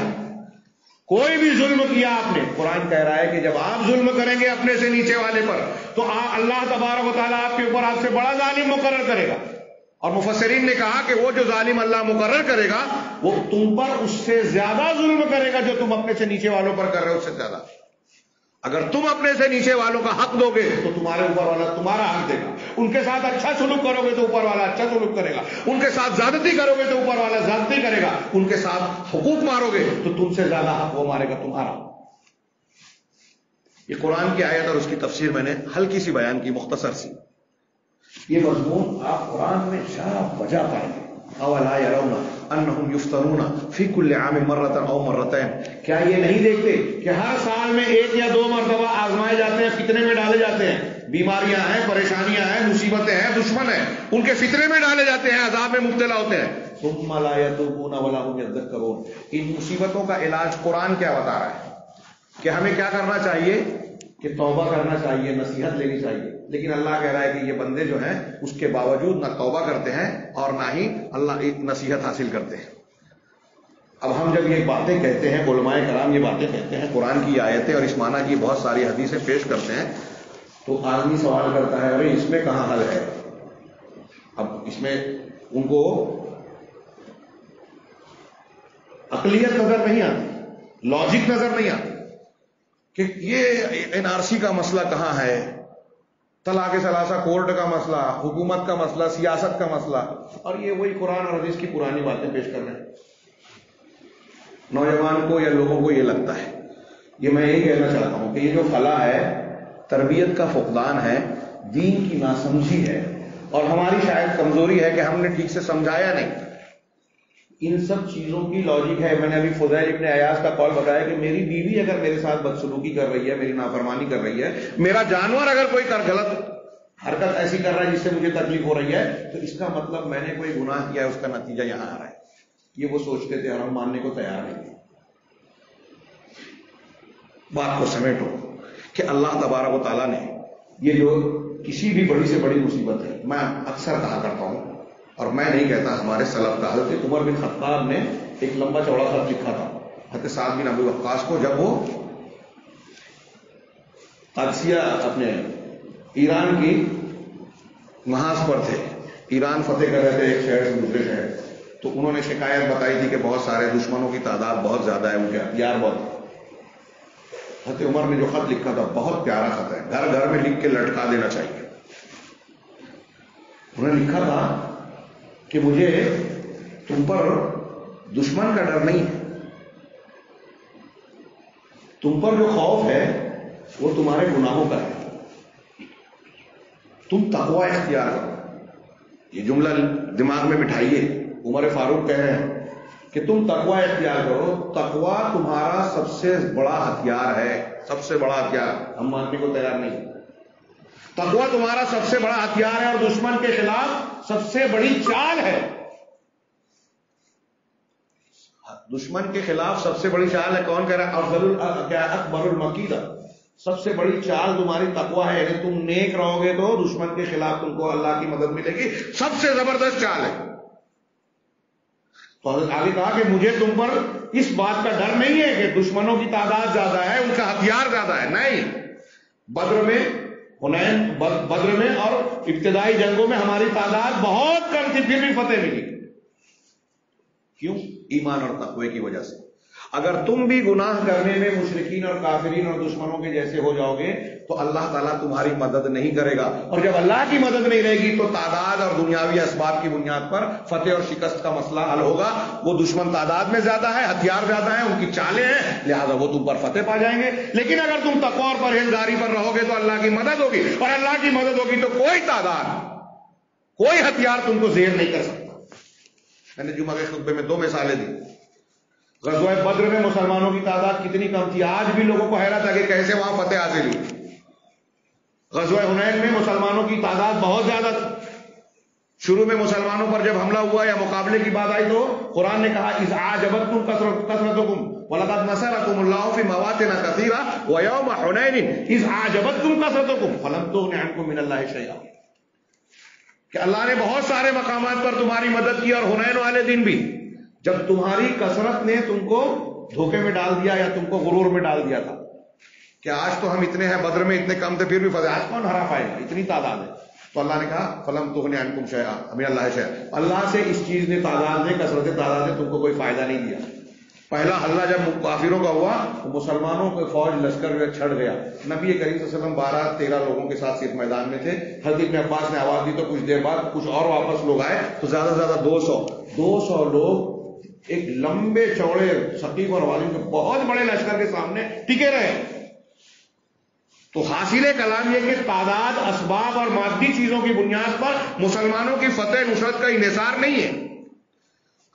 A: کوئی بھی ظلم کیا آپ نے، قرآن کہہ رہا ہے کہ جب آپ ظلم کریں گے اپنے سے نیچے والے پر تو اللہ تبارک و تعالیٰ آپ کے اوپر آپ سے بڑا ظالم مقرر کرے گا۔ اور مفسرین نے کہا کہ وہ جو ظالم اللہ مقرر کرے گا وہ تم پر اس سے زیادہ ظلم کرے گا جو تم اپنے سے نیچے والوں پر کر رہے ہو، اس سے زیادہ۔ اگر تم اپنے سے نیچے والوں کا حق دو گے تو تمہارے اوپر والا تمہارا حق دے گا، ان کے ساتھ اچھا سلوک کرو گے تو اوپر والا اچھا سلوک کرے گا، ان کے ساتھ زیادتی کرو گے تو اوپر والا زیادتی کرے گا، ان کے ساتھ حقوق مارو گے تو تم سے زیادہ حق وہ مارے گا تمہارا۔ یہ قرآن کی آیت اور اس کی تفسیر میں نے ہلکی سی بیان کی، مختصر سی۔ یہ مضمون آپ قرآن میں جا بجا پائیں گے۔ اولا یرون انہم یفتنون فی کل عام مرۃ او مرتین، کیا یہ نہیں دیکھتے کہ ہر سال میں 1 یا 2 مرتبہ آزمائے جاتے ہیں، فتنے میں ڈالے جاتے ہیں، بیماریاں ہیں، پریشانیاں ہیں، مصیبتیں ہیں، دشمن ہیں، ان کے فتنے میں ڈالے جاتے ہیں، عذاب میں مبتلا ہوتے ہیں، ثم لا یتوبون ولا هم یذکرون۔ ان مصیبتوں کا علاج قرآن کیا بتا رہا ہے کہ ہمیں کیا کرنا چاہیے، کہ توبہ کرنا چاہیے، نصیحت لینی چاہیے، لیکن اللہ کہہ رہا ہے کہ یہ بندے جو ہیں اس کے باوجود نہ توبہ کرتے ہیں اور نہ ہی اللہ کی نصیحت حاصل کرتے ہیں۔ اب ہم جب یہ باتیں کہتے ہیں، علماء کرام یہ باتیں کہتے ہیں، قرآن کی آیتیں اور اس معنی کی بہت ساری حدیثیں پیش کرتے ہیں، تو آدمی سوال کرتا ہے ارے اس میں کہاں حل ہے؟ اب اس میں ان کو عقلیت نظر نہیں آتی، لاجک نظر نہیں آتی کہ یہ NRC کا مسئلہ کہاں ہے، طلاق ثلاثہ کورٹ کا مسئلہ، حکومت کا مسئلہ، سیاست کا مسئلہ، اور یہ وہی قرآن اور حدیث کی پرانی باتیں پیش کر رہے ہیں۔ نوجوان کو یا لوگوں کو یہ لگتا ہے، یہ میں یہی کہنا چاہتا ہوں کہ یہ جو خلا ہے، تربیت کا فقدان ہے، دین کی ناسمجھی ہے، اور ہماری شاید کمزوری ہے کہ ہم نے ٹھیک سے سمجھایا نہیں۔ ان سب چیزوں کی لاجک ہے۔ میں نے ابھی فضیل ابن عیاض کا قول بتایا کہ میری بیوی اگر میرے ساتھ بدسلوکی کر رہی ہے، میری نافرمانی کر رہی ہے، میرا جانور اگر کوئی غلط حرکت ایسی کر رہا ہے جس سے مجھے تکلیف ہو رہی ہے، تو اس کا مطلب میں نے کوئی گناہ کیا ہے، اس کا نتیجہ یہاں آ رہا ہے۔ یہ وہ سوچتے تھے اور ہم ماننے کو تیار نہیں تھے۔ بات کو سمیٹو کہ اللہ تبارک و تعالیٰ نے یہ جو کسی بھی بڑی سے بڑی مصیبت ہے، میں اکثر کہا کرتا ہوں اور میں نہیں کہتا، ہمارے سلف کا حضرت عمر بن خطاب نے ایک لمبا چوڑا خط لکھا تھا حضرت سعد بن ابی وقاص کو، جب وہ قادسیہ اپنے ایران کی محاذ پر تھے، ایران فتح کر رہے تھے ایک شہر سے دوسرے شہر، تو انہوں نے شکایت بتائی تھی کہ بہت سارے دشمنوں کی تعداد بہت زیادہ ہے، ان کے ہتھیار بہت۔ حضرت عمر نے جو خط لکھا تھا بہت پیارا خط ہے، گھر گھر میں لکھ کے لٹکا دینا چاہیے۔ انہوں نے لکھا تھا کہ مجھے تم پر دشمن کا ڈر نہیں ہے، تم پر جو خوف ہے وہ تمہارے گناہوں کا ہے، تم تقوی اختیار کرو۔ یہ جملہ دماغ میں بٹھائیے، عمر فاروق کہہ رہے ہیں کہ تم تقوی اختیار کرو، تقوی تمہارا سب سے بڑا ہتھیار ہے، سب سے بڑا ہتھیار۔ ہم ماننے کو تیار نہیں۔ تقوی تمہارا سب سے بڑا ہتھیار ہے اور دشمن کے خلاف سب سے بڑی چال ہے. دشمن کے خلاف سب سے بڑی چال ہے. کون کہہ رہا ہے؟ اکبر المکیدہ، سب سے بڑی چال تمہاری تقوی ہے. یعنی تم نیک رہو گے تو دشمن کے خلاف تم کو اللہ کی مدد ملے گی. سب سے زبردست چال ہے. تو حضرت آگے کہا کہ مجھے تم پر اس بات کا ڈر نہیں ہے کہ دشمنوں کی تعداد زیادہ ہے، ان کا ہتھیار زیادہ ہے. نہیں، بدر میں اور ابتدائی جنگوں میں ہماری تعداد بہت کم تھی، پھر بھی فتح ملی. کیوں؟ ایمان اور تقوی کی وجہ سے. اگر تم بھی گناہ کرنے میں مشرکین اور کافرین اور دشمنوں کے جیسے ہو جاؤ گے تو اللہ تعالیٰ تمہاری مدد نہیں کرے گا. اور جب اللہ کی مدد نہیں رہے گی تو تعداد اور دنیاوی اسباب کی بنیاد پر فتح اور شکست کا مسئلہ حل ہوگا. وہ دشمن تعداد میں زیادہ ہے، ہتھیار زیادہ ہیں، ان کی چالیں ہیں، لہذا وہ تم پر فتح پا جائیں گے. لیکن اگر تم تقوی اور پرہیزگاری پر رہو گے تو اللہ کی مدد ہوگی، اور اللہ کی مدد ہوگی تو کوئی تعداد، کوئی ہتھیار تم کو زیر نہیں کر سکتا. میں نے جمعہ کے خطبے میں 2 مثالیں دی. غزوہ بدر میں مسلمانوں کی تعداد کتنی کم تھی، آج بھی لوگوں کو حیرت ہے کہ کیسے وہاں فتح حاصل ہوئی. غزوہ حنین میں مسلمانوں کی تعداد بہت زیادہ تھی. شروع میں مسلمانوں پر جب حملہ ہوا یا مقابلے کی بات آئی تو قرآن نے کہا اذ اعجبتکم کثرتکم ولقد نصرکم اللہ فی مواطن کثیرہ ویوم حنین اذ اعجبتکم کثرتکم فلم تغن عنکم من اللہ شیئا، کہ اللہ نے بہت سارے مقامات پر تمہاری مدد کی، اور حنین والے دن بھی جب تمہاری کثرت نے تم کو دھوکے میں ڈال دیا یا تم کو غرور میں ڈال دیا تھا کہ آج تو ہم اتنے ہیں، بدر میں اتنے کم تھے پھر بھی فتح، آج کون ہرا پائے گا، اتنی تعداد ہے. تو اللہ نے کہا فلم تغن عنکم شیئا من اللہ شیئا، اللہ سے اس چیز نے، تعداد نے، کثرت تعداد نے تم کو کوئی فائدہ نہیں دیا. پہلا حملہ جب کافروں کا ہوا تو مسلمانوں کے فوج لشکر میں چھڑ گیا. نبی کریم صلی اللہ علیہ وسلم 12-13 لوگوں کے ساتھ صرف میدان میں تھے. حضرت ابن عباس نے آواز دی تو کچھ دیر بعد کچھ اور واپس لوگ آئے تو زیادہ سے زیادہ 200 لوگ ایک لمبے چوڑے ثقیف اور غازی کے بہت بڑے لشکر کے سامنے ٹکے رہے. تو حاصل کلام یہ کہ تعداد، اسباب اور مادی چیزوں کی بنیاد پر مسلمانوں کی فتح نصرت کا انحصار نہیں ہے.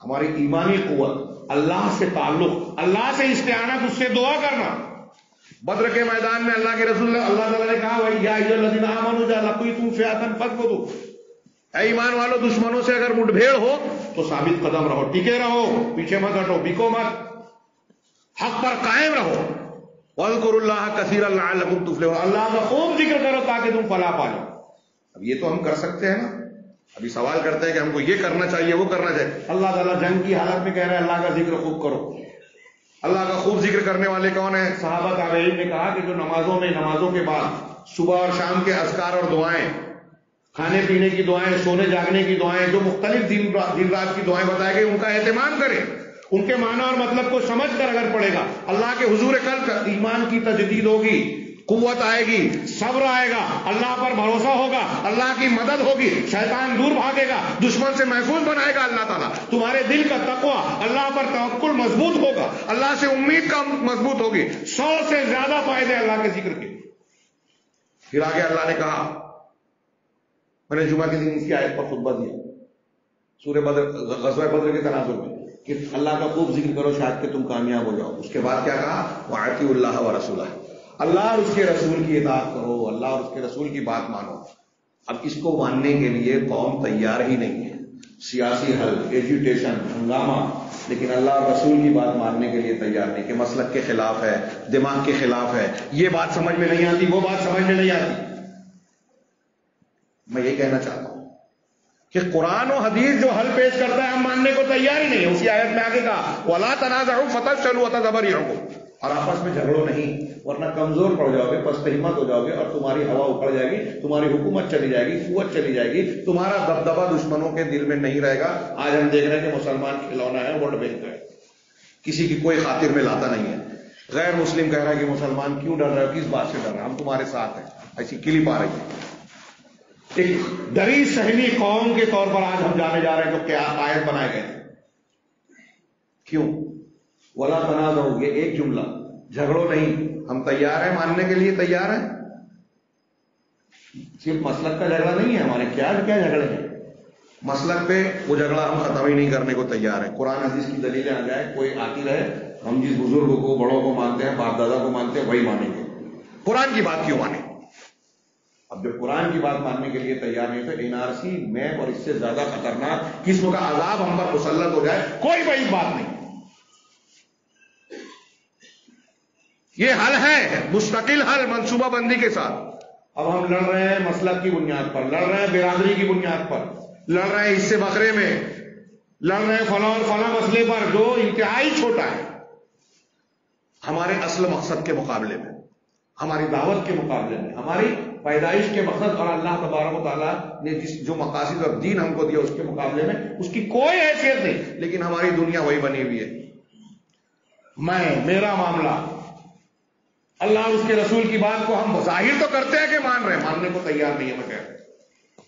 A: ہماری ایمانی قوت، اللہ سے تعلق، اللہ سے استعانت، اس سے دعا کرنا. بدر کے میدان میں اللہ کے رسول اللہ تعالیٰ نے کہا یا ایھا الذین آمنوا اذا لقیتم فئۃ فاثبتوا، اے ایمان والو دشمنوں سے اگر مٹ بھیڑ ہو تو ثابت قدم رہو، ٹکے رہو، پیچھے مت ہٹو، بکو مت، حق پر قائم رہو. واذکروا اللہ کثیرا لعلکم تفلحون، اللہ کا خوب ذکر کرو تاکہ تم فلاح پا جاؤ. اب یہ تو ہم کر سکتے ہیں نا. ابھی سوال کرتے ہیں کہ ہم کو یہ کرنا چاہیے، وہ کرنا چاہیے. اللہ تعالیٰ جنگ کی حالت میں کہہ رہے ہیں اللہ کا ذکر خوب کرو. اللہ کا خوب ذکر کرنے والے کون ہیں؟ صحابہ تابعین نے کہا کہ جو نمازوں کے بعد صبح اور شام کے اذکار اور دعائیں، کھانے پینے کی دعائیں، سونے جاگنے کی دعائیں، جو مختلف دن رات کی دعائیں بتائے گئی، ان کا اہتمام کریں. ان کے معنی اور مطلب کو سمجھ کر اگر پڑھے گا اللہ کے حضور قلب ایمان کی تجدید ہوگی، قوت آئے گی، صبر آئے گا، اللہ پر بھروسہ ہوگا، اللہ کی مدد ہوگی، شیطان دور بھاگے گا، دشمن سے محفوظ بنائے گا اللہ تعالیٰ. تمہارے دل کا تقوی، اللہ پر توکل مضبوط ہوگا، اللہ سے امید کا مضبوط ہوگی. 100 سے زیادہ فائدے اللہ کے ذکر کے. پھر آگے اللہ نے کہا، میں نے جمعہ کے دن اس کی آیت پر خطبہ دیا سورہ بدر، غزوہ بدر کے تناظر میں، کہ اللہ کا خوب ذکر کرو شاید کہ تم کامیاب ہو جاؤ. اس کے بعد کیا کہا؟ وَأَطِیعُوا اللَّهَ وَرَسُولَهُ، اللہ اور اس کے رسول کی اطاعت کرو، اللہ اور اس کے رسول کی بات مانو. اب اس کو ماننے کے لیے قوم تیار ہی نہیں ہے. سیاسی حل، ایجوٹیشن، ہنگامہ، لیکن اللہ اور رسول کی بات ماننے کے لیے تیار نہیں، کہ مسلک کے خلاف ہے، دماغ کے خلاف ہے، یہ بات سمجھ میں نہیں آتی، وہ بات سمجھ میں نہیں آتی. میں یہ کہنا چاہتا ہوں کہ قرآن و حدیث جو حل پیش کرتا ہے ہم ماننے کو تیار ہی نہیں ہے. اسی آیت میں آگے کہا وَلَا تَنَازَعُوا فَتَفْشَلُوا وَتَذْهَبَ رِيحُكُمْ، اور آپس میں جھگڑو نہیں ورنہ کمزور پڑ جاؤ گے، پست ہمت ہو جاؤ گے، اور تمہاری ہوا اکھڑ جائے گی، تمہاری حکومت چلی جائے گی، قوت چلی جائے گی، تمہارا دبدبہ دشمنوں کے دل میں نہیں رہے گا. آج ہم دیکھ رہے ہیں کہ مسلمان کھلونا ہے، ورلڈ بینک ہے، کسی کی کوئی خاطر میں لاتا نہیں ہے. غیر مسلم کہہ رہا ہے کہ مسلمان کیوں ڈر رہے ہو، کس بات سے ڈر رہے ہیں، ہم تمہارے ساتھ ہیں، ایسی کلپ آ رہی ہے. ایک ڈری سہمی قوم کے طور پر آج ہم جانے جا رہے ہیں جو کیا آیت بنائے گئے. کیوں؟ ولا تنازعوا، یہ ایک جملہ، جھگڑو نہیں، ہم تیار ہیں، ماننے کے لیے تیار ہیں. صرف مسلک کا جھگڑا نہیں ہے ہمارے، کیا جھگڑے ہیں مسلک پہ، وہ جھگڑا ہم ختم ہی نہیں کرنے کو تیار ہیں. قرآن حدیث کی دلیلیں آ جائے، کوئی آتی رہے، ہم جس بزرگ کو، بڑوں کو مانتے ہیں، باپ دادا کو مانتے ہیں، وہی مانیں گے. قرآن کی بات کیوں مانیں؟ اب جب قرآن کی بات ماننے کے لیے تیار نہیں تو NRC میں اور اس سے زیادہ خطرناک قسم کا عذاب ہم پر مسلط ہو جائے کوئی بڑی بات نہیں. یہ حل ہے مستقل حل منصوبہ بندی کے ساتھ. اب ہم لڑ رہے ہیں مسلک کی بنیاد پر، لڑ رہے ہیں برادری کی بنیاد پر، لڑ رہے ہیں حصے بکرے میں، لڑ رہے ہیں فلاں اور فلاں مسئلے پر جو انتہائی چھوٹا ہے ہمارے اصل مقصد کے مقابلے میں، ہماری دعوت کے مقابلے میں، ہماری پیدائش کے مقصد اور اللہ تبارک و تعالیٰ نے جو مقاصد اور دین ہم کو دیا اس کے مقابلے میں اس کی کوئی حیثیت نہیں. لیکن ہماری دنیا وہی بنی ہوئی ہے، میرا معاملہ. اللہ اور اس کے رسول کی بات کو ہم ظاہر تو کرتے ہیں کہ مان رہے ہیں، ماننے کو تیار نہیں ہے.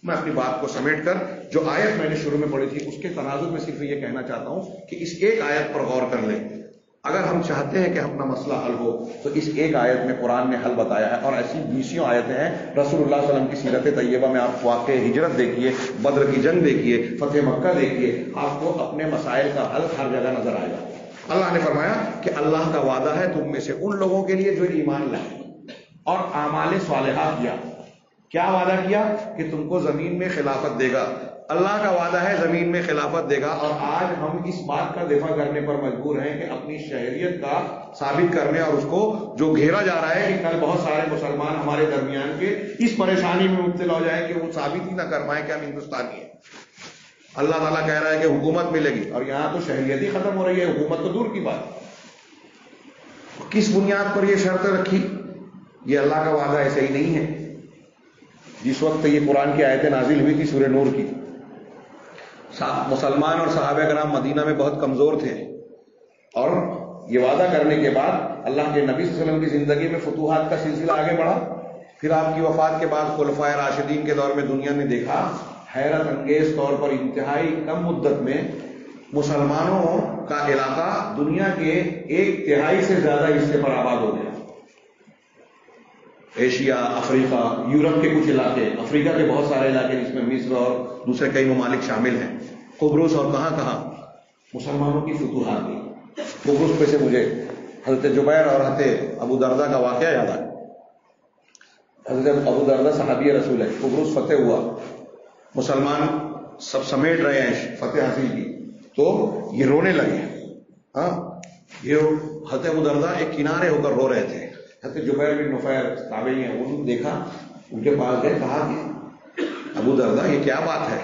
A: میں اپنی بات کو سمیٹ کر جو آیت میں نے شروع میں پڑھی تھی اس کے تناظر میں صرف یہ کہنا چاہتا ہوں کہ اس ایک آیت پر غور کر لیں. اگر ہم چاہتے ہیں کہ اپنا مسئلہ حل ہو تو اس ایک آیت میں قرآن نے حل بتایا ہے، اور ایسی 20 آیتیں ہیں. رسول اللہ صلی اللہ علیہ وسلم کی سیرت طیبہ میں آپ واقع ہجرت دیکھیے، بدر کی جنگ دیکھیے، فتح مکہ دیکھیے، آپ کو اپنے مسائل کا حل ہر جگہ نظر آئے گا. اللہ نے فرمایا کہ اللہ کا وعدہ ہے تم میں سے ان لوگوں کے لیے جو ایمان لائے اور اعمال صالحہ کیا. کیا وعدہ کیا؟ کہ تم کو زمین میں خلافت دے گا. اللہ کا وعدہ ہے زمین میں خلافت دے گا. اور آج ہم اس بات کا دفاع کرنے پر مجبور ہیں کہ اپنی شہریت کا ثابت کرنے اور اس کو جو گھیرا جا رہا ہے کہ کل بہت سارے مسلمان ہمارے درمیان کے اس پریشانی میں مبتلا ہو جائیں کہ وہ ثابت ہی نہ کر پائیں کہ ہم ہندوستانی ہیں. اللہ تعالیٰ کہہ رہا ہے کہ حکومت ملے گی اور یہاں تو شہریت ہی ختم ہو رہی ہے، حکومت تو دور کی بات. کس بنیاد پر یہ شرط رکھی؟ یہ اللہ کا وعدہ ایسے ہی نہیں ہے. جس وقت یہ قرآن کی آیتیں نازل ہوئی تھی سورہ نور کی، مسلمان اور صحابہ کرام مدینہ میں بہت کمزور تھے، اور یہ وعدہ کرنے کے بعد اللہ کے نبی صلی اللہ علیہ وسلم کی زندگی میں فتوحات کا سلسلہ آگے بڑھا. پھر آپ کی وفات کے بعد خلفائے راشدین کے دور میں دنیا نے دیکھا حیرت انگیز طور پر انتہائی کم مدت میں مسلمانوں کا علاقہ دنیا کے 1/3 سے زیادہ حصے پر آباد ہو گیا. ایشیا، افریقہ، یورپ کے کچھ علاقے، افریقہ کے بہت سارے علاقے جس میں مصر اور دوسرے کئی ممالک شامل ہیں، قبرص اور کہاں مسلمانوں کی فتوحات ہوئی. قبرص پہ سے مجھے حضرت جبیر اور حضرت ابو دردہ کا واقعہ یاد آیا. حضرت ابو دردہ صحابی رسول ہے، قبرص فتح ہوا، مسلمان سب سمیٹ رہے ہیں فتح حاصل کی، تو یہ رونے لگے. یہ حضرت ابو دردہ ایک کنارے ہو کر رو رہے تھے. حضرت جبیر بن نفیر تابعی ہیں، انہوں نے دیکھا، ان کے پاس گئے، کہا کہ ابو دردہ یہ کیا بات ہے؟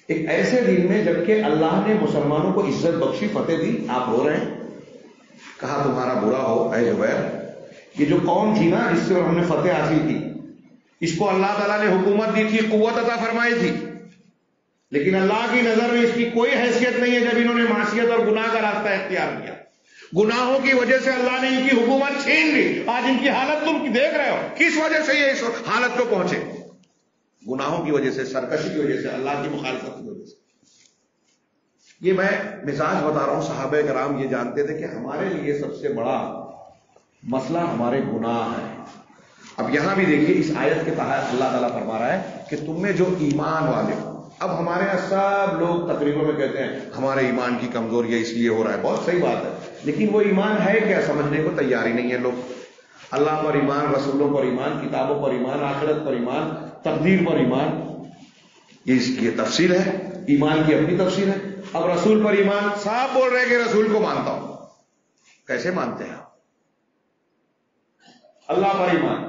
A: ایک ایسے دن میں جبکہ اللہ نے مسلمانوں کو عزت بخشی، فتح دی، آپ رو رہے ہیں؟ کہا تمہارا برا ہو اے جبیر، یہ جو قوم تھی نا جس سے ہم نے فتح حاصل کی، اس کو اللہ تعالیٰ نے حکومت دی تھی، قوت عطا فرمائی تھی، لیکن اللہ کی نظر میں اس کی کوئی حیثیت نہیں ہے جب انہوں نے معصیت اور گناہ کا راستہ اختیار کیا. گناہوں کی وجہ سے اللہ نے ان کی حکومت چھین لی. آج ان کی حالت تم دیکھ رہے ہو، کس وجہ سے یہ اس حالت کو پہنچے؟ گناہوں کی وجہ سے، سرکشی کی وجہ سے، اللہ کی مخالفت کی وجہ سے. یہ میں مزاج بتا رہا ہوں. صحابہ کرام یہ جانتے تھے کہ ہمارے لیے سب سے بڑا مسئلہ ہمارے گناہ ہے. اب یہاں بھی دیکھیے اس آیت کے تحت اللہ تعالیٰ فرما رہا ہے کہ تم میں جو ایمان والے ہو. اب ہمارے یہاں سب لوگ تقریباً میں کہتے ہیں ہمارے ایمان کی کمزوری ہے اس لیے ہو رہا ہے. بہت صحیح بات ہے، لیکن وہ ایمان ہے کیا سمجھنے کو تیار ہی نہیں ہے لوگ. اللہ پر ایمان، رسولوں پر ایمان، کتابوں پر ایمان، آخرت پر ایمان، تقدیر پر ایمان، یہ تفصیل ہے. ایمان کی اپنی تفصیل ہے. اب رسول پر ایمان، صاحب بول رہے ہیں کہ رسول کو مانتا ہوں. کیسے مانتے ہیں؟ اللہ پر ایمان.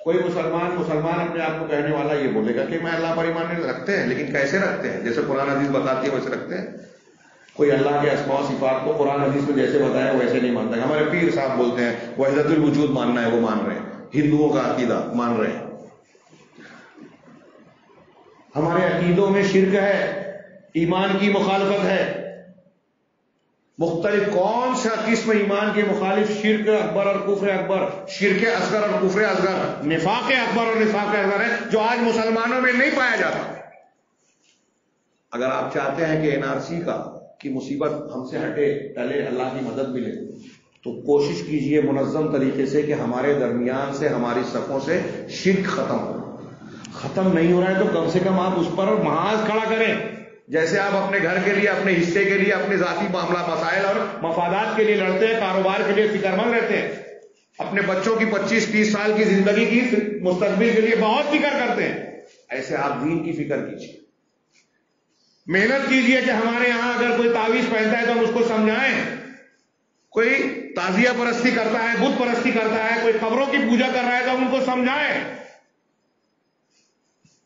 A: کوئی مسلمان اپنے آپ کو کہنے والا یہ بولے گا کہ میں اللہ پر ایمان نہیں رکھتے ہیں، لیکن کیسے رکھتے ہیں؟ جیسے قرآن حدیث بتاتی ہے ویسے رکھتے ہیں. کوئی اللہ کے اسماء و صفات کو قرآن حدیث میں جیسے بتایا ویسے نہیں مانتا. ہمارے پیر صاحب بولتے ہیں وحدت الوجود ماننا ہے، وہ مان رہے ہیں. ہندوؤں کا عقیدہ مان رہے ہیں. ہمارے عقیدوں میں شرک ہے، ایمان کی مخالفت ہے. مختلف کون سا قسم ایمان کے مخالف؟ شرک اکبر اور کفر اکبر، شرک اصغر اور کفر اصغر، نفاق اکبر اور نفاق اصغر ہے جو آج مسلمانوں میں نہیں پایا جاتا. اگر آپ چاہتے ہیں کہ NRC کی مصیبت ہم سے ہٹے، ٹلے، اللہ کی مدد ملے، تو کوشش کیجئے منظم طریقے سے کہ ہمارے درمیان سے، ہماری صفوں سے شرک ختم ہو. ختم نہیں ہو رہا ہے تو کم سے کم آپ اس پر محاذ کھڑا کریں. جیسے آپ اپنے گھر کے لیے، اپنے حصے کے لیے، اپنے ذاتی معاملہ مسائل اور مفادات کے لیے لڑتے ہیں، کاروبار کے لیے فکر مند رہتے ہیں، اپنے بچوں کی 25-30 سال کی زندگی کی مستقبل کے لیے بہت فکر کرتے ہیں. ایسے آپ دین کی فکر کیجیے, محنت کیجیے کہ ہمارے یہاں اگر کوئی تعویذ پہنتا ہے تو ہم اس کو سمجھائیں, کوئی تعزیہ پرستی کرتا ہے, بت پرستی کرتا ہے, کوئی قبروں کی پوجا کر رہا ہے تو ہم ان کو سمجھائیں.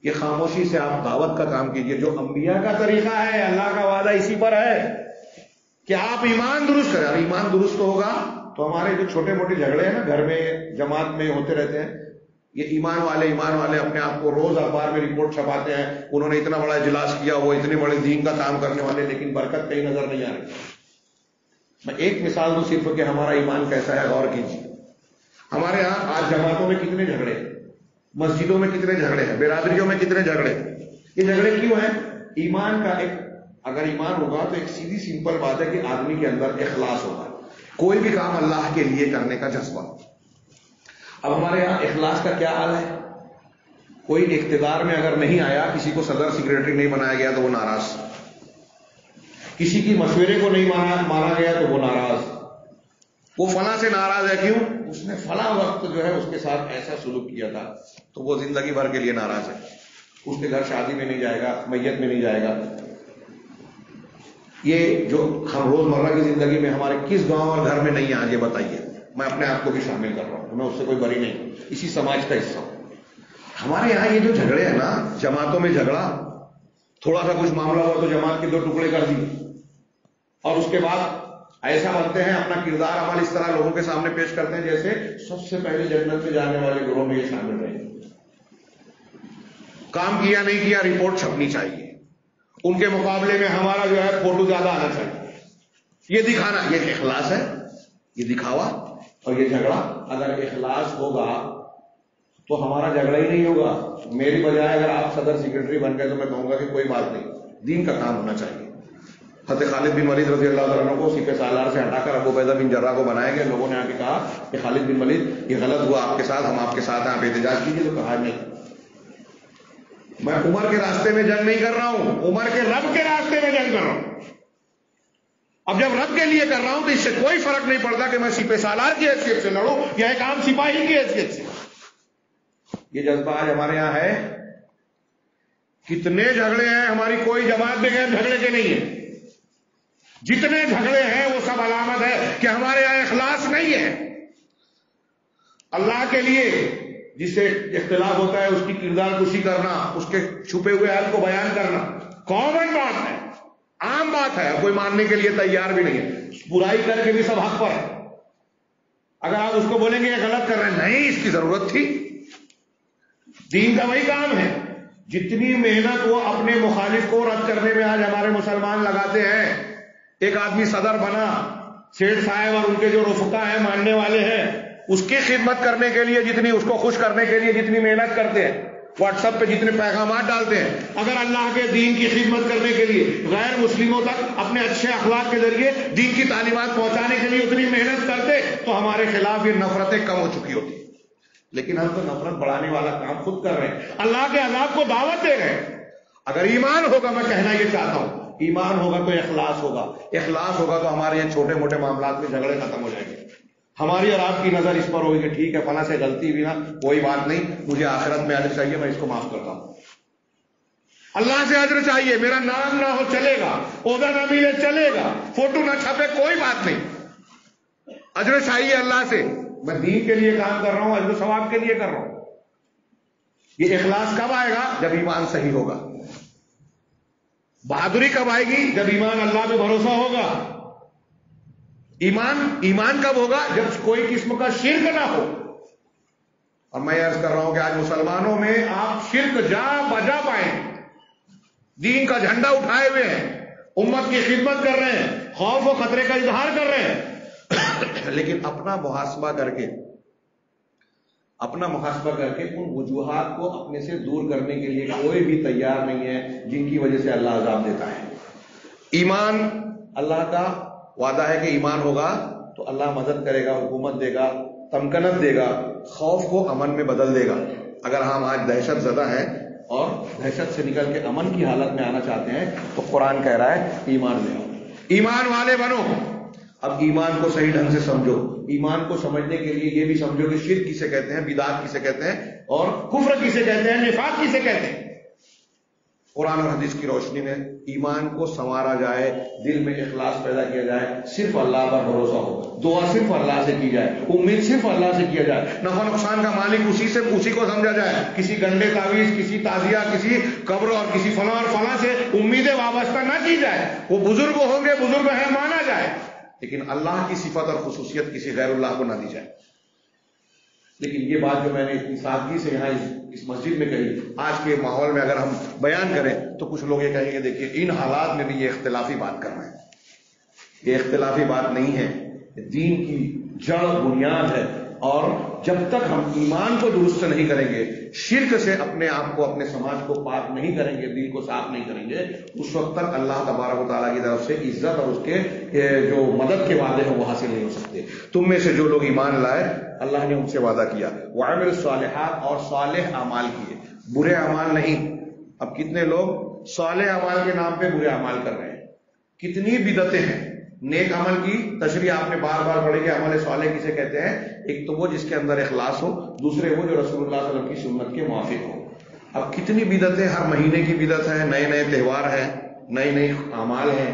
A: یہ خاموشی سے آپ دعوت کا کام کیجیے, جو انبیاء کا طریقہ ہے. اللہ کا وعدہ اسی پر ہے کہ آپ ایمان درست کریں. اور ایمان درست ہوگا تو ہمارے جو چھوٹے موٹے جھگڑے ہیں نا گھر میں جماعت میں ہوتے رہتے ہیں, یہ ایمان والے اپنے آپ کو روز اخبار میں رپورٹ چھپاتے ہیں, انہوں نے اتنا بڑا اجلاس کیا, وہ اتنے بڑے دین کا کام کرنے والے, لیکن برکت کہیں نظر نہیں آ رہی. میں ایک مثال دوں صرف کہ ہمارا ایمان کیسا ہے, غور کیجیے. ہمارے یہاں آج جماعتوں میں کتنے جھگڑے ہیں, مسجدوں میں کتنے جھگڑے ہیں, برادریوں میں کتنے جھگڑے ہیں. یہ جھگڑے کیوں ہیں؟ ایمان کا اگر ایمان ہوگا تو ایک سیدھی سمپل بات ہے کہ آدمی کے اندر اخلاص ہوگا, کوئی بھی کام اللہ کے لیے کرنے کا جذبہ. اب ہمارے یہاں اخلاص کا کیا حال ہے؟ کوئی اقتدار میں اگر نہیں آیا, کسی کو صدر سیکریٹری نہیں بنایا گیا تو وہ ناراض, کسی کی مشورے کو نہیں مانا گیا تو وہ ناراض, وہ فلاں سے ناراض ہے. کیوں؟ اس نے فلاں وقت جو ہے اس کے ساتھ ایسا سلوک کیا تھا, تو وہ زندگی بھر کے لیے ناراض ہے. اس کے گھر شادی میں نہیں جائے گا, میت میں نہیں جائے گا. یہ جو ہم روزمرہ کی زندگی میں ہمارے کس گاؤں اور گھر میں نہیں ہے آج یہ بتائیے. میں اپنے آپ کو بھی شامل کر رہا ہوں, میں اس سے کوئی بری نہیں, اسی سماج کا حصہ ہوں. ہمارے یہاں یہ جو جھگڑے ہیں نا, جماعتوں میں جھگڑا, تھوڑا سا کچھ معاملہ ہوا تو جماعت کے 2 ٹکڑے کر دیے, اور اس کے بعد ایسا بنتے ہیں, اپنا کردار عمل اس طرح لوگوں کے سامنے پیش کرتے ہیں جیسے سب سے پہلے جنت میں جانے والے گروہ میں یہ شامل رہیں گے. کام کیا نہیں کیا رپورٹ چھپنی چاہیے, ان کے مقابلے میں ہمارا جو ہے فوٹو زیادہ آنا چاہیے, یہ دکھانا. یہ اخلاص ہے, یہ دکھاوا. اور یہ جھگڑا اگر اخلاص ہوگا تو ہمارا جھگڑا ہی نہیں ہوگا. میری بجائے اگر آپ صدر سیکرٹری بن گئے تو میں کہوں گا کہ کوئی بات نہیں, دین کا کام ہونا چاہیے. حضرت خالد بن ولید رضی اللہ عنہ کو سپہ سالار سے ہٹا کر ابو عبیدہ بن جراح کو بنایا گیا. لوگوں نے آ کے کہا کہ خالد بن ولید یہ غلط ہوا آپ کے ساتھ, ہم آپ کے ساتھ ہیں, آپ احتجاج کیجیے. تو کہا نہیں, میں عمر کے راستے میں جنگ نہیں کر رہا ہوں, عمر کے رب کے راستے میں جنگ کر رہا ہوں. اب جب رب کے لیے کر رہا ہوں تو اس سے کوئی فرق نہیں پڑتا کہ میں سپہ سالار کی حیثیت سے لڑوں یا ایک عام سپاہی کی حیثیت سے. یہ جذبہ آج ہمارے یہاں ہے. کتنے جھگڑے ہیں, ہماری کوئی جماعت بغیر جھگڑے کے نہیں ہے. جتنے جھگڑے ہیں وہ سب علامت ہے کہ ہمارے یہاں اخلاص نہیں ہے. اللہ کے لیے جس سے اختلاف ہوتا ہے اس کی کردار کشی کرنا, اس کے چھپے ہوئے حق کو بیان کرنا کامن بات ہے, عام بات ہے. کوئی ماننے کے لیے تیار بھی نہیں ہے. برائی کر کے بھی سب حق پر ہے. اگر آپ اس کو بولیں گے یہ غلط کر رہے ہیں, نہیں اس کی ضرورت تھی. دین کا وہی کام ہے. جتنی محنت وہ اپنے مخالف کو رد کرنے میں آج ہمارے مسلمان لگاتے ہیں, ایک آدمی صدر بنا, سیٹھ صاحب اور ان کے جو رفقا ہیں ماننے والے ہیں, اس کی خدمت کرنے کے لیے جتنی, اس کو خوش کرنے کے لیے جتنی محنت کرتے ہیں, واٹس ایپ پہ جتنے پیغامات ڈالتے ہیں, اگر اللہ کے دین کی خدمت کرنے کے لیے غیر مسلموں تک اپنے اچھے اخلاق کے ذریعے دین کی تعلیمات پہنچانے کے لیے اتنی محنت کرتے تو ہمارے خلاف یہ نفرتیں کم ہو چکی ہوتی. لیکن ہم تو نفرت بڑھانے والا کام خود کر رہے ہیں, اللہ کے عذاب کو دعوت دے رہے ہیں. اگر ایمان ہوگا, میں کہنا یہ چاہتا ہوں, ایمان ہوگا تو اخلاص ہوگا. اخلاص ہوگا تو ہمارے یہ چھوٹے موٹے معاملات میں جھگڑے ختم ہو جائیں گے. ہماری اور آپ کی نظر اس پر ہوگی کہ ٹھیک ہے فلاں سے غلطی بھی نا, کوئی بات نہیں, مجھے آخرت میں اجر چاہیے, میں اس کو معاف کرتا ہوں. اللہ سے اجر چاہیے, میرا نام نہ ہو چلے گا, عہدہ نہ ملے چلے گا, فوٹو نہ چھپے کوئی بات نہیں, اجر چاہیے اللہ سے. میں دین کے لیے کام کر رہا ہوں, اجر و ثواب کے لیے کر رہا ہوں. یہ اخلاص کب آئے گا؟ جب ایمان صحیح ہوگا. بہادری کب آئے گی؟ جب ایمان اللہ پہ بھروسہ ہوگا. ایمان کب ہوگا؟ جب کوئی قسم کا شرک نہ ہو. اور میں عرض کر رہا ہوں کہ آج مسلمانوں میں آپ شرک جا بجا پائیں, دین کا جھنڈا اٹھائے ہوئے ہیں, امت کی خدمت کر رہے ہیں, خوف و خطرے کا اظہار کر رہے ہیں, لیکن اپنا محاسبہ کر کے ان وجوہات کو اپنے سے دور کرنے کے لیے کوئی بھی تیار نہیں ہے جن کی وجہ سے اللہ عذاب دیتا ہے. ایمان, اللہ کا وعدہ ہے کہ ایمان ہوگا تو اللہ مدد کرے گا, حکومت دے گا, تمکنت دے گا, خوف کو امن میں بدل دے گا. اگر ہم آج دہشت زدہ ہیں اور دہشت سے نکل کے امن کی حالت میں آنا چاہتے ہیں تو قرآن کہہ رہا ہے ایمان لے آؤ, ایمان والے بنو. اب ایمان کو صحیح ڈھنگ سے سمجھو. ایمان کو سمجھنے کے لیے یہ بھی سمجھو کہ شرک کسے کہتے ہیں, بدعت کسے کہتے ہیں, اور کفر کسے کہتے ہیں, نفاق کسے کہتے ہیں. قرآن اور حدیث کی روشنی میں ایمان کو سنوارا جائے, دل میں اخلاص پیدا کیا جائے, صرف اللہ پر بھروسہ ہو, دعا صرف اللہ سے کی جائے, امید صرف اللہ سے کیا جائے, نفع نقصان کا مالک اسی کو سمجھا جائے, کسی گنڈے تعویذ, کسی تازیہ, کسی قبر اور کسی فلاں اور فلاں سے امیدیں وابستہ نہ کی جائے. وہ بزرگ ہوں گے, بزرگ ہیں, مانا جائے, لیکن اللہ کی صفت اور خصوصیت کسی غیر اللہ کو نہ دی جائے. لیکن یہ بات جو میں نے اتنی سادگی سے یہاں اس مسجد میں کہی, آج کے ماحول میں اگر ہم بیان کریں تو کچھ لوگ یہ کہیں گے دیکھیے ان حالات میں بھی یہ اختلافی بات کر رہے ہیں. یہ اختلافی بات نہیں ہے, دین کی جڑ بنیاد ہے, اور جب تک ہم ایمان کو درست نہیں کریں گے, شرک سے اپنے آپ کو, اپنے سماج کو پاک نہیں کریں گے, دل کو صاف نہیں کریں گے, اس وقت تک اللہ تبارک و تعالیٰ کی طرف سے عزت اور اس کے جو مدد کے وعدے ہیں وہ حاصل نہیں ہو سکتے. تم میں سے جو لوگ ایمان لائے, اللہ نے ان سے وعدہ کیا, وعملوا الصالحات, اور صالح اعمال کیے, برے اعمال نہیں. اب کتنے لوگ صالح اعمال کے نام پہ برے اعمال کر رہے ہیں, کتنی بدعتیں ہیں. نیک عمل کی تشریح آپ نے بار بار پڑھی کہ عمل صالح کسے کہتے ہیں, ایک تو وہ جس کے اندر اخلاص ہو, دوسرے وہ جو رسول اللہ صلی اللہ علیہ وسلم کی سنت کے موافق ہو. اب کتنی بدعتیں, ہر مہینے کی بدعت ہے, نئے نئے تہوار ہیں, نئے نئے اعمال ہیں,